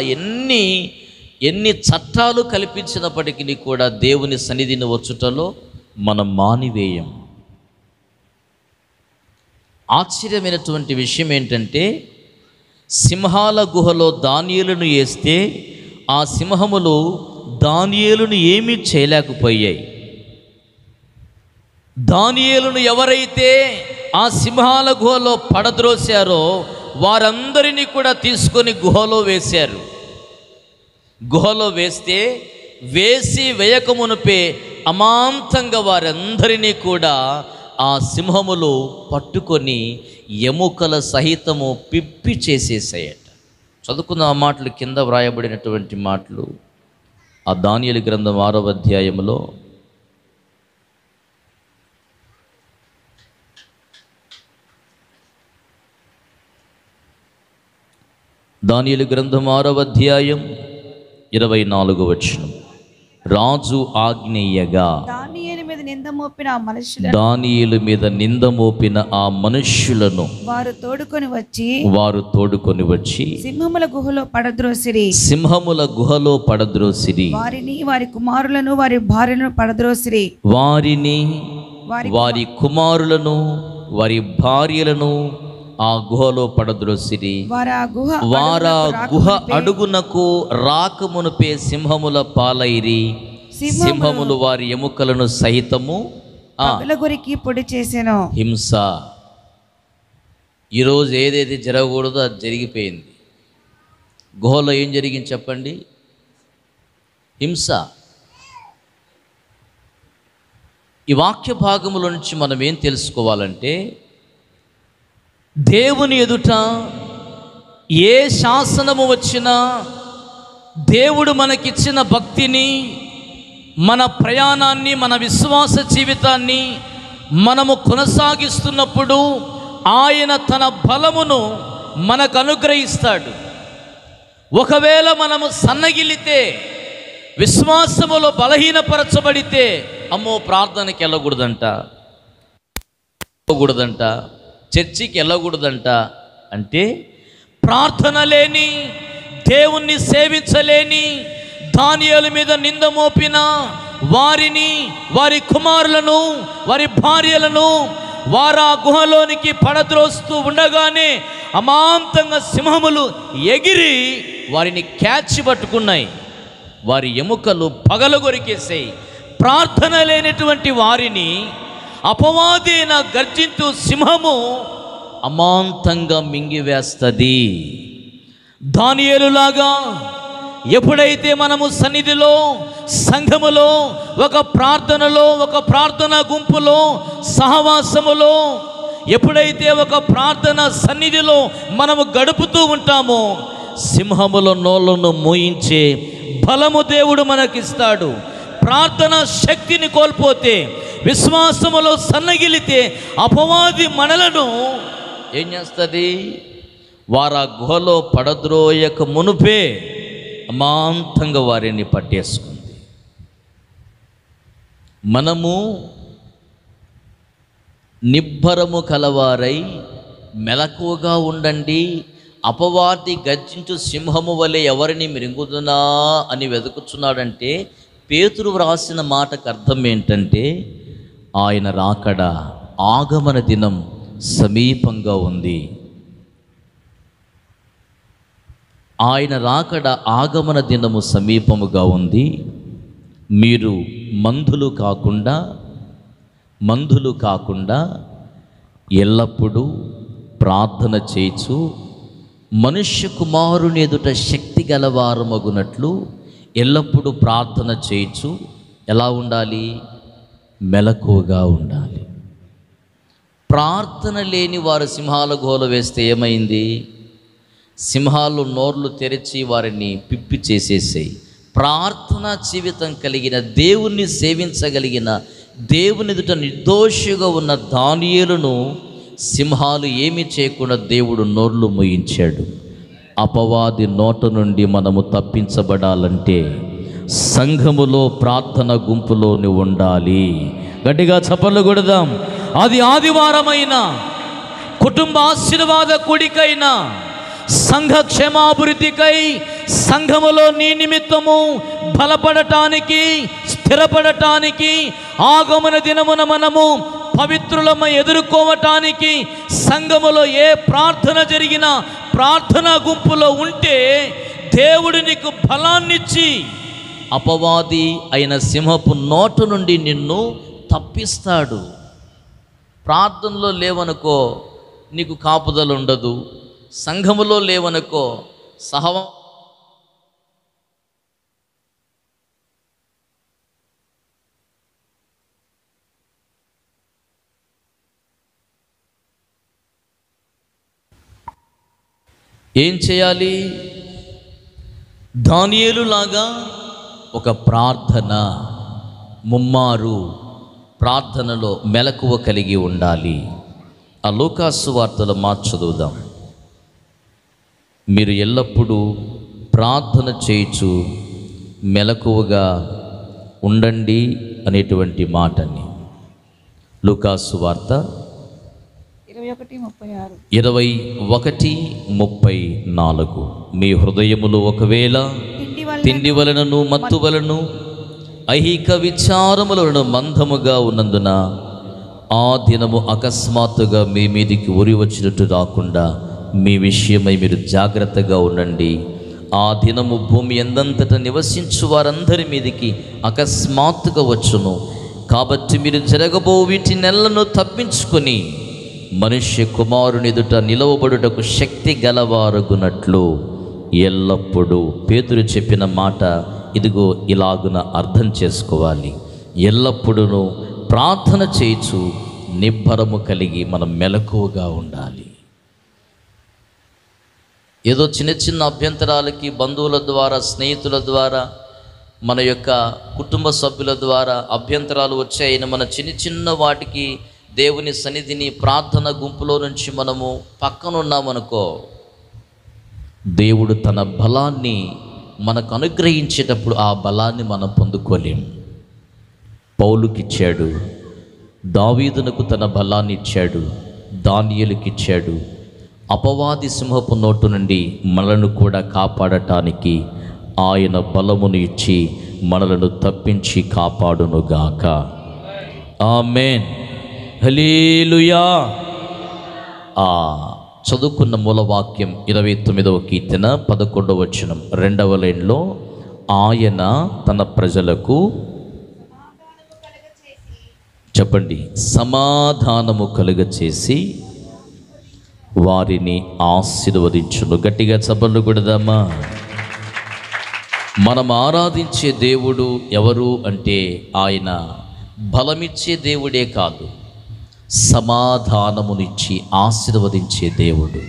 ఎన్ని చట్టాలు కల్పించినప్పటికీ కూడా దేవుని సన్నిధిని వచ్చుటలో మనం మానివేయం. ఆశ్చర్యమైనటువంటి విషయం ఏంటంటే, సింహాల గుహలో దానియేలును వేస్తే ఆ సింహములు దానియేలును ఏమీ చేయలేకపోయాయి. దానియేలును ఎవరైతే ఆ సింహాల గుహలో పడద్రోశారో వారందరినీ కూడా తీసుకొని గుహలో వేశారు. గుహలో వేస్తే వేసి వేయకమునుపే అమాంతంగా వారందరినీ కూడా ఆ సింహములు పట్టుకొని ఎముకల సహితము పిప్పి చేసేసాయట. చదువుకున్న ఆ మాటలు కింద వ్రాయబడినటువంటి మాటలు ఆ దానియేలు గ్రంథం 6వ అధ్యాయంలో దానియేలు గ్రంథం 6వ అధ్యాయం 24వ వచనం. రాజు ఆజ్ఞేయగా దానియేలు మీద నింద మోపిన ఆ మనుష్యులను వారు తోడుకొని వచ్చి సింహముల గుహలో పడద్రోసిరి. వారిని వారి కుమారులను వారి భార్యలను పడద్రోసిరి. వారి కుమారులను వారి భార్యలను ఆ గుహలో పడద్రోసిరి. వారా గుహ అడుగునకు రాకమునుపే సింహముల పాలైరి. సింహములు వారి ఎముకలను సహితము గురికి పొడి చేసెను. హింస. ఈరోజు ఏదైతే జరగకూడదో అది జరిగిపోయింది. గుహలో ఏం జరిగింది చెప్పండి? హింస. ఈ వాక్య భాగముల నుంచి మనం ఏం తెలుసుకోవాలంటే, దేవుని ఎదుట ఏ శాసనము వచ్చినా దేవుడు మనకిచ్చిన భక్తిని, మన ప్రయాణాన్ని, మన విశ్వాస జీవితాన్ని మనము కొనసాగిస్తున్నప్పుడు ఆయన తన బలమును మనకు అనుగ్రహిస్తాడు. ఒకవేళ మనము సన్నగిలితే, విశ్వాసములో బలహీనపరచబడితే, అమ్మో ప్రార్థనకి వెళ్ళకూడదంట, చర్చికి వెళ్ళకూడదంట అంటే, ప్రార్థన లేని, దేవుణ్ణి సేవించలేని, దానియేలు మీద నింద మోపిన వారిని, వారి కుమారులను, వారి భార్యలను వారు ఆ గుహలోనికి పడద్రోస్తూ ఉండగానే అమాంతంగా సింహములు ఎగిరి వారిని క్యాచ్ పట్టుకున్నాయి. వారి ఎముకలు పగలగొరికేసాయి. ప్రార్థన లేనటువంటి వారిని అపవాదైన గర్జించు సింహము అమాంతంగా మింగివేస్తుంది. దానియేలులాగా ఎప్పుడైతే మనము సన్నిధిలో, సంఘములో, ఒక ప్రార్థనలో, ఒక ప్రార్థన గుంపులో, సహవాసములో, ఎప్పుడైతే ఒక ప్రార్థన సన్నిధిలో మనము గడుపుతూ ఉంటామో, సింహముల నోళ్ళను మోయించే బలము దేవుడు మనకిస్తాడు. ప్రార్థన శక్తిని కోల్పోతే, విశ్వాసములో సన్నగిలితే అపవాది మనలను ఏం చేస్తుంది? వారు ఆ గుహలో పడద్రోయక మునుపే అమాంతంగా వారిని పట్టేసుకుంది. మనము నిబ్బరము కలవారై మెలకువగా ఉండండి. అపవాది గర్జించు సింహము వలె ఎవరిని మృంగుదునా అని వెతుకుతున్నాడంటే, పేతురు వ్రాసిన మాటకు అర్థం ఏంటంటే, ఆయన రాకడ, ఆగమన దినం సమీపంగా ఉంది. ఆయన రాకడ, ఆగమన దినము సమీపముగా ఉంది. మీరు మందులు కాకుండా ఎల్లప్పుడూ ప్రార్థన చేయొచ్చు, మనుష్య కుమారుని ఎదుట శక్తి గలవారమగునట్లు ఎల్లప్పుడూ ప్రార్థన చేయొచ్చు. ఎలా ఉండాలి? మెలకువగా ఉండాలి. ప్రార్థన లేని వారు సింహాల గోల వేస్తే ఏమైంది? సింహాలు నోర్లు తెరిచి వారిని పిప్పి చేసేసాయి. ప్రార్థనా జీవితం కలిగిన, దేవుణ్ణి సేవించగలిగిన, దేవుని ఎదుట నిర్దోషిగా ఉన్న దానియేలును సింహాలు ఏమీ చేయకుండా దేవుడు నోర్లు మూయించాడు. అపవాది నోట నుండి మనము తప్పించబడాలంటే సంఘములో, ప్రార్థన గుంపులోని ఉండాలి. గట్టిగా చప్పట్లు కొడదాం. అది ఆదివారమైనా, కుటుంబ ఆశీర్వాద కూడికైనా, సంఘ క్షేమాభివృద్ధికై, సంఘములో నీ నిమిత్తము బలపడటానికి, స్థిరపడటానికి, ఆగమన దినమున మనము పవిత్రులమ ఎదుర్కోవటానికి, సంఘములో ఏ ప్రార్థన జరిగినా, ప్రార్థనా గుంపులో ఉంటే దేవుడు నీకు బలాన్నిచ్చి అపవాది అయిన సింహపు నోటు నుండి నిన్ను తప్పిస్తాడు. ప్రార్థనలో లేవనుకో, నీకు కాపుదల ఉండదు. సంఘములో లేవనుకో, ఏం చేయాలి? దానియేలులాగా ఒక ప్రార్థన, ముమ్మారు ప్రార్థనలో మెలకువ కలిగి ఉండాలి. ఆ లూకాసు వార్తల మాట చదువుదాం. మీరు ఎల్లప్పుడూ ప్రార్థన చేయొచ్చు, మెలకువగా ఉండండి అనేటువంటి మాటని. లూకాసు వార్త 21:34. మీ హృదయములు ఒకవేళ తిండి వలనను, మత్తు వలన, ఐహిక విచారములను మందముగా ఉన్నందున ఆ దినము అకస్మాత్తుగా మీ మీదికి ఉరి వచ్చినట్టు రాకుండా మీ విషయమై మీరు జాగ్రత్తగా ఉండండి. ఆ దినము భూమి ఎందంతట నివసించు వారందరి మీదికి అకస్మాత్తుగా వచ్చును. కాబట్టి మీరు జరగబో వీటి నెలను తప్పించుకొని మనుష్య కుమారుని ఎదుట నిలవబడుటకు శక్తి గలవారగునట్లు ఎల్లప్పుడూ పేతురు చెప్పిన మాట ఇదిగో ఇలాగున అర్థం చేసుకోవాలి. ఎల్లప్పుడూ ప్రార్థన చేయుచు నిబ్బరము కలిగి మనం మెలకువగా ఉండాలి. ఏదో చిన్న చిన్న అభ్యంతరాలకి బంధువుల ద్వారా, స్నేహితుల ద్వారా, మన యొక్క కుటుంబ సభ్యుల ద్వారా అభ్యంతరాలు వచ్చాయని మన చిన్న చిన్న వాటికి దేవుని సన్నిధిని ప్రార్థన గుంపులో నుంచి మనము పక్కనున్నామనుకో, దేవుడు తన బలాన్ని మనకు అనుగ్రహించేటప్పుడు ఆ బలాన్ని మనం పొందుకోలేము. పౌలుకిచ్చాడు, దావీదునకు తన బలాన్ని ఇచ్చాడు, దానియేలుకిచ్చాడు. అపవాది సింహపు నోటు నుండి మనలను కూడా కాపాడటానికి ఆయన బలమును ఇచ్చి మనలను తప్పించి కాపాడునుగాక. ఆమేన్, హల్లెలూయా. చదువుకున్న మూలవాక్యం 29వ కీర్తన 11వ వచనం 2వ లైన్లో, ఆయన తన ప్రజలకు చెప్పండి సమాధానము కలుగచేసి వారిని ఆశీర్వదించును. గట్టిగా చప్పట్లు కొడదామా. మనం ఆరాధించే దేవుడు ఎవరు అంటే ఆయన బలమిచ్చే దేవుడే కాదు, సమాధానమునిచ్చి ఆశీర్వదించే దేవుడు.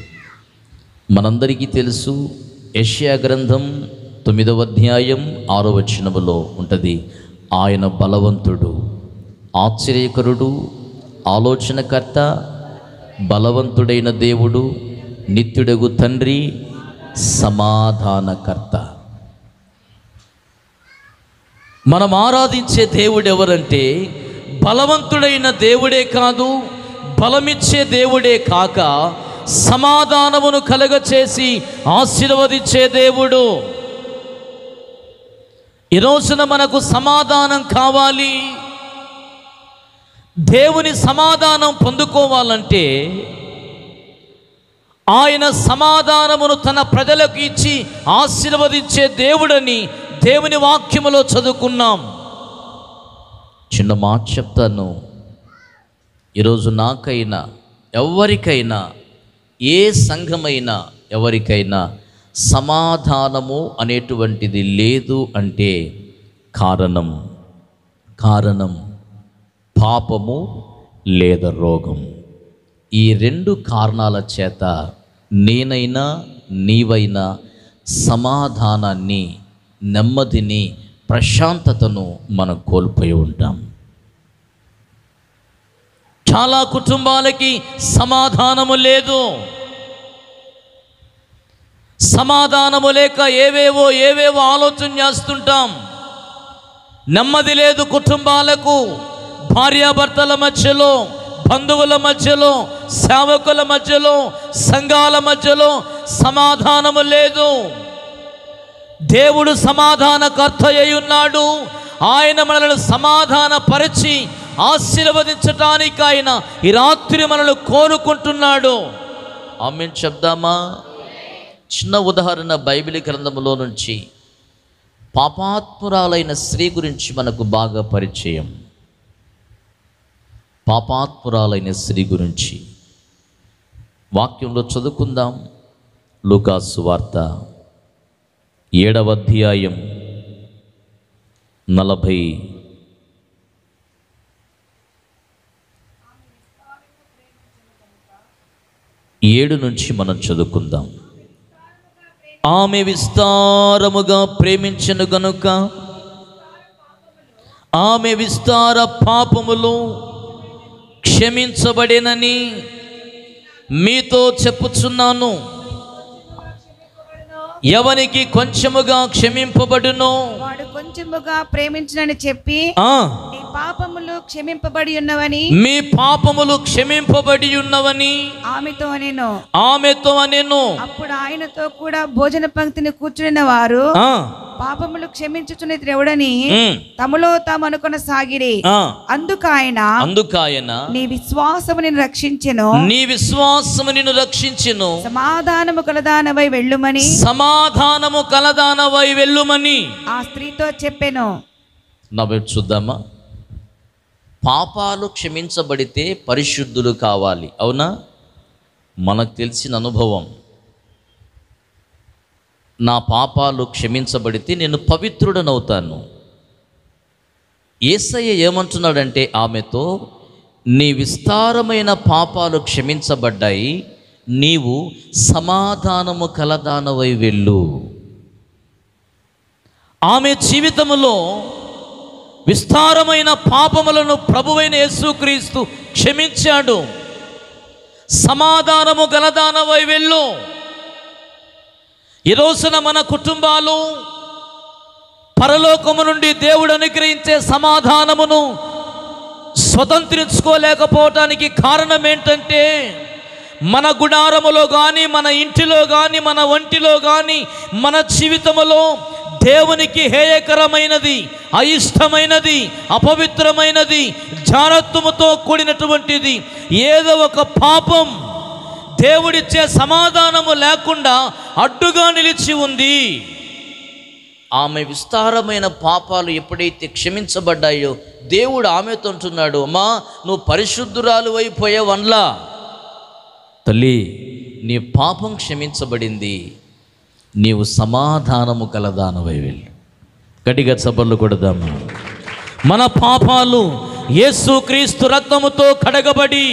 మనందరికీ తెలుసు, యెషయా గ్రంథం 9వ అధ్యాయం 6వ వచనములో ఉంటుంది, ఆయన బలవంతుడు, ఆశ్చర్యకరుడు, ఆలోచనకర్త, బలవంతుడైన దేవుడు, నిత్యుడగు తండ్రి, సమాధానకర్త. మనం ఆరాధించే దేవుడు ఎవరంటే బలవంతుడైన దేవుడే కాదు, బలమిచ్చే దేవుడే కాక సమాధానమును కలగచేసి ఆశీర్వదించే దేవుడు. ఈ రోజున మనకు సమాధానం కావాలి. దేవుని సమాధానం పొందుకోవాలంటే ఆయన సమాధానమును తన ప్రజలకు ఇచ్చి ఆశీర్వదించే దేవుడని దేవుని వాక్యములో చదువుకున్నాం. చిన్న మాట చెప్తాను. ఈరోజు నాకైనా ఎవరికైనా, ఏ సంఘమైనా ఎవరికైనా సమాధానము అనేటువంటిది లేదు అంటే కారణం పాపము లేదా రోగం. ఈ 2 కారణాల చేత నేనైనా నీవైనా సమాధానాన్ని, నెమ్మదిని, ప్రశాంతతను మనం కోల్పోయి ఉంటాం. చాలా కుటుంబాలకి సమాధానము లేదు. సమాధానము లేక ఏవేవో ఆలోచన చేస్తుంటాం. నెమ్మది లేదు కుటుంబాలకు. భార్యాభర్తల మధ్యలో, బంధువుల మధ్యలో, సేవకుల మధ్యలో, సంఘాల మధ్యలో సమాధానము లేదు. దేవుడు సమాధానకర్త అయి ఉన్నాడు. ఆయన మనల్ని సమాధానపరిచి ఆశీర్వదించటానికి ఆయన ఈ రాత్రి మనల్ని కోరుకుంటున్నాడు. ఆమేన్ చెప్దామా. చిన్న ఉదాహరణ బైబిల్ గ్రంథంలో నుంచి పాపాత్మురాలైన స్త్రీ గురించి మనకు బాగా పరిచయం. పాపాత్మురాలైన స్త్రీ గురించి వాక్యంలో చదువుకుందాం. లూకాసు వార్త 7వ అధ్యాయం 47 నుంచి మనం చదువుకుందాం. ఆమె విస్తారముగా ప్రేమించెను గనుక ఆమె విస్తార పాపములు క్షమించబడేనని మీతో చెప్పుచున్నాను. ఎవనికి కొంచెముగా క్షమింపబడును వాడు కొంచెముగా ప్రేమించునని చెప్పి నీ పాపములు క్షమింపబడి ఉన్నవని, మీ పాపములు క్షమింపబడి ఉన్నవని ఆమెతో అనెను. అప్పుడు ఆయనతో కూడా భోజన పంక్తిని కూర్చున్న వారు పాపములు క్షమించుచున్న దేవుడని ఉమ్, తమలో తాము అనుకున్న సాగిరి. ఆ, అందుకు ఆయన నీ విశ్వాసము నిన్ను రక్షించెను, నీ విశ్వాసము నిన్ను రక్షించెను, సమాధానము కలదానవై వెళ్ళుమని సమాధానము కలదానవై వెళ్ళుమని ఆ స్త్రీతో చెప్పెను. నా వైపు చూద్దామా? పాపాలు క్షమించబడితే పరిశుద్ధులు కావాలి, అవునా? మనకు తెలిసిన అనుభవం, నా పాపాలు క్షమించబడితే నేను పవిత్రుడనవుతాను. యేసయ్య ఏమంటున్నాడంటే ఆమెతో, నీ విస్తారమైన పాపాలు క్షమించబడ్డాయి, నీవు సమాధానము కలదానవై వెళ్ళు. ఆమె జీవితంలో విస్తారమైన పాపములను ప్రభువైన యేసుక్రీస్తు క్షమించాడు. సమాధానము గలదానవై వెళ్ళు. ఈ రోజున మన కుటుంబాలు పరలోకము నుండి దేవుడు అనుగ్రహించే సమాధానమును స్వతంత్రించుకోలేకపోవటానికి కారణం ఏంటంటే, మన గుడారములో కానీ, మన ఇంటిలో కానీ, మన ఒంటిలో కానీ, మన జీవితములో దేవునికి హేయకరమైనది, అయిష్టమైనది, అపవిత్రమైనది, జారత్వముతో కూడినటువంటిది ఏదో ఒక పాపం దేవుడిచ్చే సమాధానము లేకుండా అడ్డుగా నిలిచి ఉంది. ఆమె విస్తారమైన పాపాలు ఎప్పుడైతే క్షమించబడ్డాయో దేవుడు ఆమెతో అంటున్నాడు, అమ్మా నువ్వు పరిశుద్ధురాలు అయిపోయావన్లా, తల్లి నీ పాపం క్షమించబడింది, నీవు సమాధానము కలదానవై వెళ్ళు. గట్టిగా చప్పట్లు కొడదామా? మన పాపాలు యేసుక్రీస్తు రక్తముతో కడగబడి,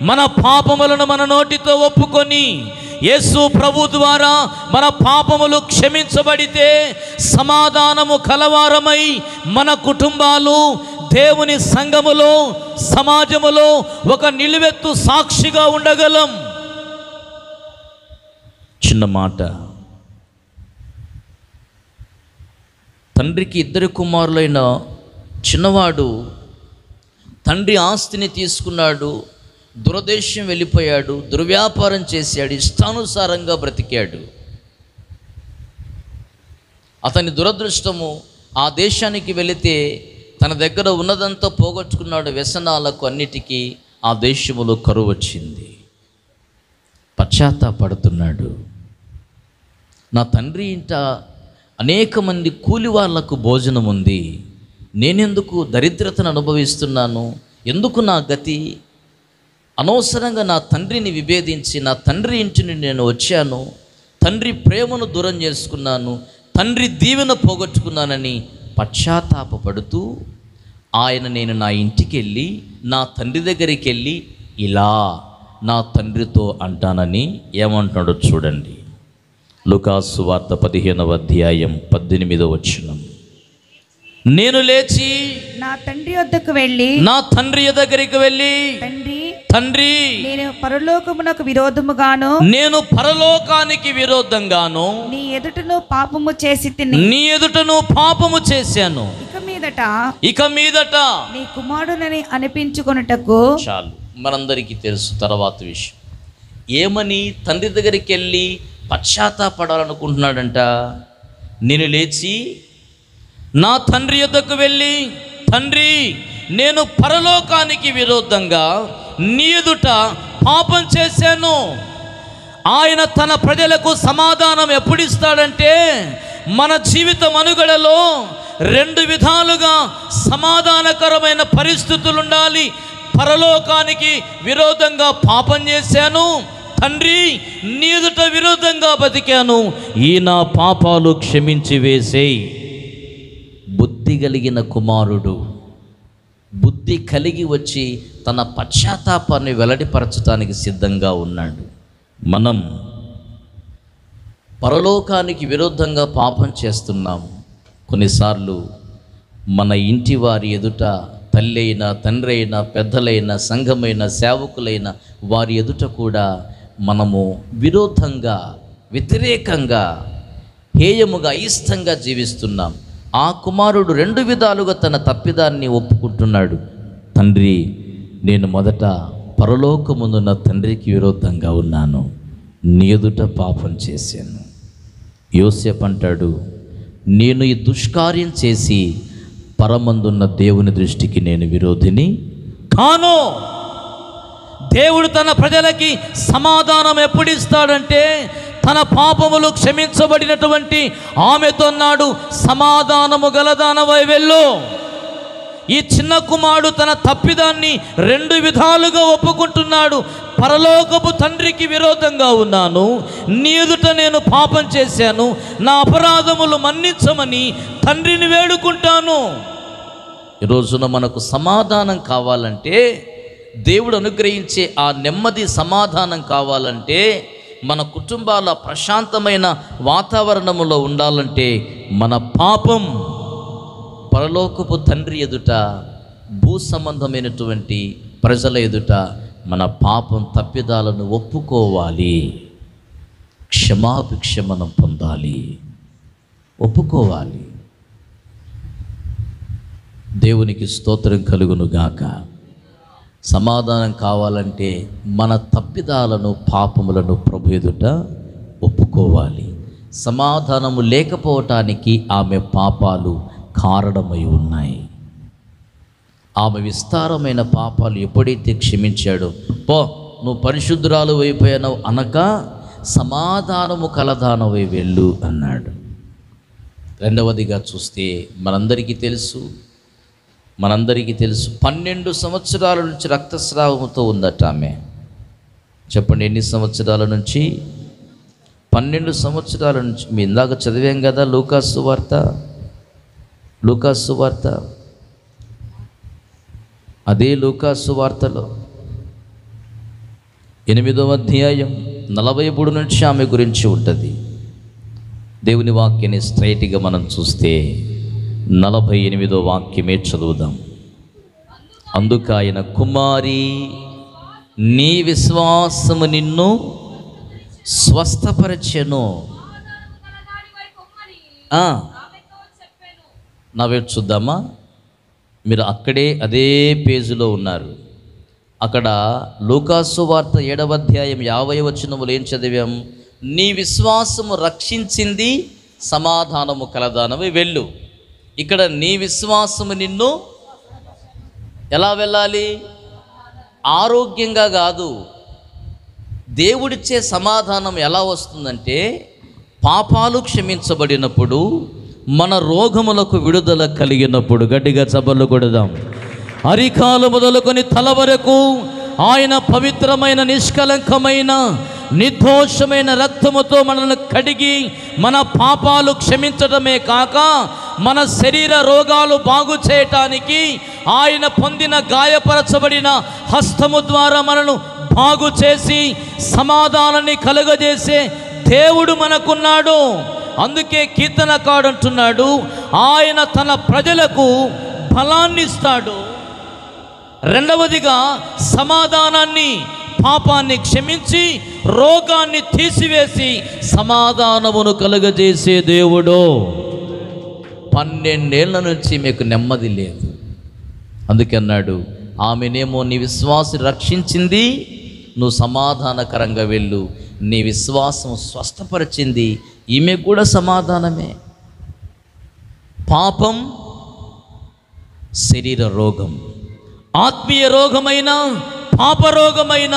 మన పాపములను మన నోటితో ఒప్పుకొని యేసు ప్రభు ద్వారా మన పాపములు క్షమించబడితే సమాధానము కలవారమై మన కుటుంబాలు దేవుని సంఘములో, సమాజములో ఒక నిలువెత్తు సాక్షిగా ఉండగలం. చిన్న మాట, తండ్రికి 2 కుమారులైన చిన్నవాడు తండ్రి ఆస్తిని తీసుకున్నాడు, దురదేశం వెళ్ళిపోయాడు, దుర్వ్యాపారం చేశాడు, ఇష్టానుసారంగా బ్రతికాడు. అతని దురదృష్టము, ఆ దేశానికి వెళితే తన దగ్గర ఉన్నదంతా పోగొట్టుకున్నాడు. వ్యసనాలకు అన్నిటికీ ఆ దేశములో కరువు వచ్చింది. పశ్చాత్తాపడుతున్నాడు. నా తండ్రి ఇంట అనేక మంది కూలి వాళ్లకు భోజనం ఉంది, నేనెందుకు దరిద్రతను అనుభవిస్తున్నాను? ఎందుకు నా గతి? అనవసరంగా నా తండ్రిని విభేదించి నా తండ్రి ఇంటిని నేను వచ్చాను, తండ్రి ప్రేమను దూరం చేసుకున్నాను, తండ్రి దీవెన పోగొట్టుకున్నానని పశ్చాత్తాపపడుతూ నేను నా ఇంటికి వెళ్ళి నా తండ్రి దగ్గరికి వెళ్ళి ఇలా నా తండ్రితో అంటానని ఏమంటున్నాడో చూడండి. లూకాసు వార్త 15వ అధ్యాయం 18వ వచనం. నేను లేచి నా తండ్రి వద్దకు వెళ్ళి, నా తండ్రి దగ్గరికి వెళ్ళి, తండ్రి నేను పరలోకమునకు విరోధముగాను, నేను పరలోకానికి విరోధంగాను నీ ఎదుటను పాపము చేసి తిని, నీ ఎదుటను పాపము చేశాను, ఇక మీదట నీ కుమారుడని అనిపించుకొనుటకు. చాలు, మనందరికీ తెలుసు తర్వాత విషయం. ఏమని తండ్రి దగ్గరికి వెళ్ళి పశ్చాత్తాపడాలనుకుంటున్నాడంట? నేను లేచి నా తండ్రి యొద్దకు వెళ్ళి, తండ్రి నేను పరలోకానికి విరోధంగా నీ ఎదుట పాపం చేశాను. ఆయన తన ప్రజలకు సమాధానం ఎప్పుడు ఇస్తాడంటే, మన జీవిత మనుగడలో 2 విధాలుగా సమాధానకరమైన పరిస్థితులు ఉండాలి. పరలోకానికి విరోధంగా పాపం చేశాను, తండ్రి నీ ఎదుట విరోధంగా బతికాను, ఈ నా పాపాలు క్షమించి వేసేయి. బుద్ధి కలిగిన కుమారుడు బుద్ధి కలిగి వచ్చి తన పశ్చాత్తాపాన్ని వెల్లడిపరచడానికి సిద్ధంగా ఉన్నాడు. మనం పరలోకానికి విరుద్ధంగా పాపం చేస్తున్నాం. కొన్నిసార్లు మన ఇంటి వారి ఎదుట, తల్లి అయినా, తండ్రి అయినా, పెద్దలైన, సంఘమైన, సేవకులైన వారి ఎదుట కూడా మనము విరోధంగా, వ్యతిరేకంగా, హేయముగా, అయిష్టంగా జీవిస్తున్నాం. ఆ కుమారుడు 2 విధాలుగా తన తప్పిదాన్ని ఒప్పుకుంటున్నాడు. తండ్రి, నేను మొదట పరలోకమున్న తండ్రికి విరోధంగా ఉన్నాను, నీ ఎదుట పాపం చేశాను. యోసేపు అంటాడు, నేను ఈ దుష్కార్యం చేసి పరమందున్న దేవుని దృష్టికి నేను విరోధిని కాను. దేవుడు తన ప్రజలకి సమాధానం ఎప్పుడు ఇస్తాడంటే తన పాపములు క్షమించబడినటువంటి ఆమెతో అన్నాడు, సమాధానము గలదానవై వెళ్ళు. ఈ చిన్న కుమారుడు తన తప్పిదాన్ని 2 విధాలుగా ఒప్పుకుంటున్నాడు. పరలోకపు తండ్రికి విరోధంగా ఉన్నాను, నీ ఎదుట నేను పాపం చేశాను, నా అపరాధములు మన్నించమని తండ్రిని వేడుకుంటాను. ఈ రోజున మనకు సమాధానం కావాలంటే, దేవుడు అనుగ్రహించే ఆ నెమ్మది సమాధానం కావాలంటే, మన కుటుంబాల ప్రశాంతమైన వాతావరణంలో ఉండాలంటే, మన పాపం పరలోకపు తండ్రి ఎదుట, భూ సంబంధమైనటువంటి ప్రజల ఎదుట మన పాపం తప్పిదాలను ఒప్పుకోవాలి. క్షమాభిక్ష మనం పొందాలి, ఒప్పుకోవాలి. దేవునికి స్తోత్రం కలుగును గాక. సమాధానం కావాలంటే మన తప్పిదాలను, పాపములను ప్రభు ఎదుట ఒప్పుకోవాలి. సమాధానము లేకపోవటానికి ఆమె పాపాలు కారణమై ఉన్నాయి. ఆమె విస్తారమైన పాపాలు ఎప్పుడైతే క్షమించాడో, పో నువ్వు పరిశుద్ధురాలు అయిపోయావు అనక సమాధానము కలదానవై వెళ్ళు అన్నాడు. రెండవదిగా చూస్తే మనందరికీ తెలుసు 12 సంవత్సరాల నుంచి రక్తస్రావంతో ఉందట ఆమె. చెప్పండి, ఎన్ని సంవత్సరాల నుంచి? 12 సంవత్సరాల నుంచి. మీ ఇందాక చదివాం కదా లూకాసు వార్త. అదే లూకాసు వార్తలో 8వ అధ్యాయం 43 నుంచి ఆమె గురించి ఉంటుంది. దేవుని వాక్యాన్ని స్ట్రైట్గా మనం చూస్తే 48వ వాక్యమే చదువుదాం. అందుకు ఆయన, కుమారి నీ విశ్వాసము నిన్ను స్వస్థపరచెను. నా వైపు చూద్దామా? మీరు అక్కడే అదే పేజీలో ఉన్నారు. అక్కడ లూకాసు వార్త 7వ అధ్యాయం 50వ వచనములో ఏం చదివాం? నీ విశ్వాసము రక్షించింది, సమాధానము కలదానవి వెళ్ళు. ఇక్కడ నీ విశ్వాసము నిన్ను ఎలా వెళ్ళాలి? ఆరోగ్యంగా కాదు. దేవుడిచ్చే సమాధానం ఎలా వస్తుందంటే, పాపాలు క్షమించబడినప్పుడు, మన రోగములకు విడుదల కలిగినప్పుడు. గట్టిగా చప్పట్లు కొడదాం. అరికాలు మొదలుకొని తల వరకు ఆయన పవిత్రమైన, నిష్కలంకమైన, నిర్దోషమైన రక్తముతో మనల్ని కడిగి మన పాపాలు క్షమించడమే కాక మన శరీర రోగాలు బాగు చేయటానికి ఆయన పొందిన గాయపరచబడిన హస్తము ద్వారా మనను బాగు చేసి సమాధానాన్ని కలుగజేసే దేవుడు మనకున్నాడు. అందుకే కీర్తనకారుడు అంటున్నాడు, ఆయన తన ప్రజలకు బలాన్ని ఇస్తాడు. రెండవదిగా సమాధానాన్ని, పాపాన్ని క్షమించి రోగాన్ని తీసివేసి సమాధానమును కలుగజేసే దేవుడు. 12 ఏళ్ల నుంచి మీకు నెమ్మది లేదు. అందుకే అన్నాడు, ఆమెనేమో నీ విశ్వాసం రక్షించింది, నువ్వు సమాధానకరంగా వెళ్ళు. నీ విశ్వాసం స్వస్థపరిచింది, ఈమె కూడా సమాధానమే. పాపం, శరీర రోగం, ఆత్మీయ రోగమైన, పాపరోగమైన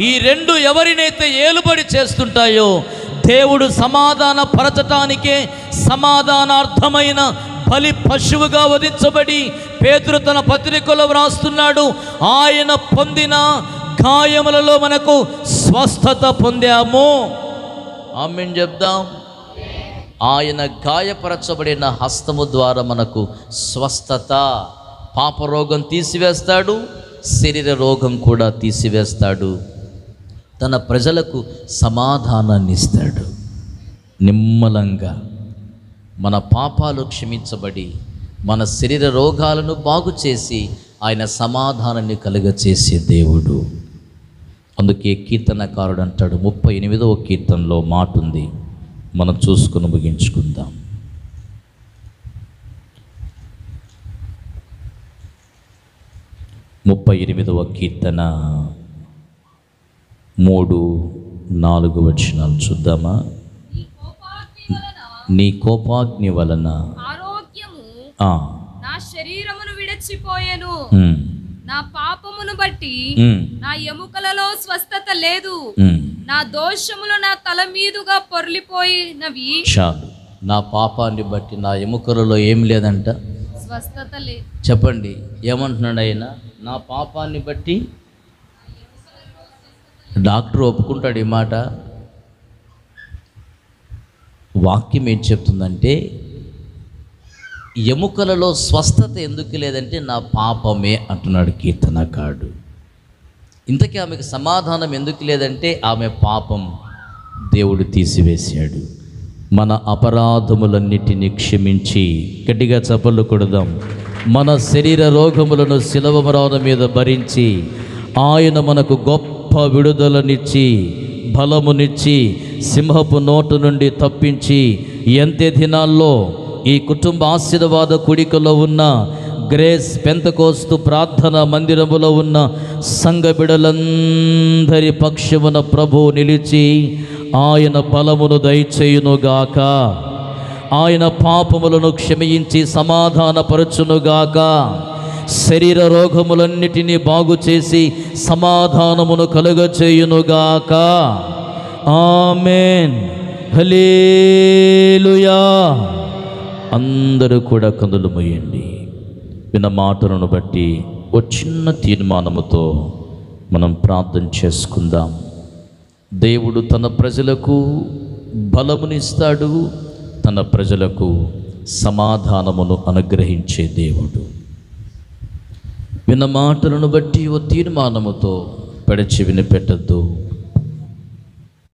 ఈ 2 ఎవరినైతే ఏలుబడి చేస్తుంటాయో దేవుడు సమాధాన పరచటానికే సమాధానార్థమైన బలి పశువుగా వధించబడి, పేతురు తన పత్రికలో వ్రాస్తున్నాడు, ఆయన పొందిన గాయములలో మనకు స్వస్థత పొందాము. ఆమేన్ చెప్దాం. ఆయన గాయపరచబడిన హస్తము ద్వారా మనకు స్వస్థత. పాపరోగం తీసివేస్తాడు, శరీర రోగం కూడా తీసివేస్తాడు. తన ప్రజలకు సమాధానాన్ని ఇస్తాడు. నిమ్మలంగా మన పాపాలు క్షమించబడి మన శరీర రోగాలను బాగు చేసి ఆయన సమాధానాన్ని కలుగచేసే దేవుడు. అందుకే కీర్తనకారుడు అంటాడు, 38వ కీర్తనలో మాట ఉంది, మనం చూసుకుని ముగించుకుందాం. 38వ కీర్తన 3, 4 వచనాలు చూద్దామా? నీ కోపాగ్ని వలన ఆరోగ్యము ఆ, నా శరీరమును విడచిపోయెను. ఉమ్, నా పాపమును బట్టి ఉమ్, నా ఎముకలలో స్వస్థత లేదు. ఉమ్. నా దోషములు నా తల మీదుగా పొర్లిపోయినవి. చాలు. నా పాపాన్ని బట్టి నా ఎముకలలో ఏం లేదంట, స్వస్థత లేదు. చెప్పండి ఏమంటున్నాడు ఆయన? నా పాపాన్ని బట్టి. డాక్టర్ ఒప్పుకుంటాడు ఈ మాట? వాక్యం ఏం చెప్తుందంటే ఎముకలలో స్వస్థత ఎందుకు లేదంటే నా పాపమే అంటున్నాడు కీర్తనకారుడు. ఇంతకీ ఆమెకు సమాధానం ఎందుకు లేదంటే ఆమె పాపం దేవుడు తీసివేశాడు. మన అపరాధములన్నిటినీ క్షమించి, గట్టిగా చప్పట్లు కొడదాం, మన శరీర రోగములను శిలువ మ్రాను మీద భరించి ఆయన మనకు గొప్ప విడుదలనిచ్చి బలమునిచ్చి సింహపు నోటు నుండి తప్పించి ఎంతే దినాల్లో ఈ కుటుంబ ఆశీర్వాద కుడికలో ఉన్న గ్రేస్ పెంతకోస్తు ప్రార్థన మందిరములో ఉన్న సంఘ బిడలందరి పక్షమున ప్రభువు నిలిచి ఆయన బలమును దయచేయునుగాక, ఆయన పాపములను క్షమించి సమాధానపరచునుగాక, శరీర రోగములన్నిటినీ బాగు చేసి సమాధానమును కలుగచేయునుగాక. ఆమేన్, హల్లెలూయా. అందరూ కూడా కన్నులు మూయండి. విన్న మాటలను బట్టి ఓ చిన్న తీర్మానముతో మనం ప్రార్థన చేసుకుందాం. దేవుడు తన ప్రజలకు బలమునిస్తాడు, తన ప్రజలకు సమాధానమును అనుగ్రహించే దేవుడు. విన్న మాటలను బట్టి ఓ తీర్మానముతో పెడచెవిని పెట్టద్దు.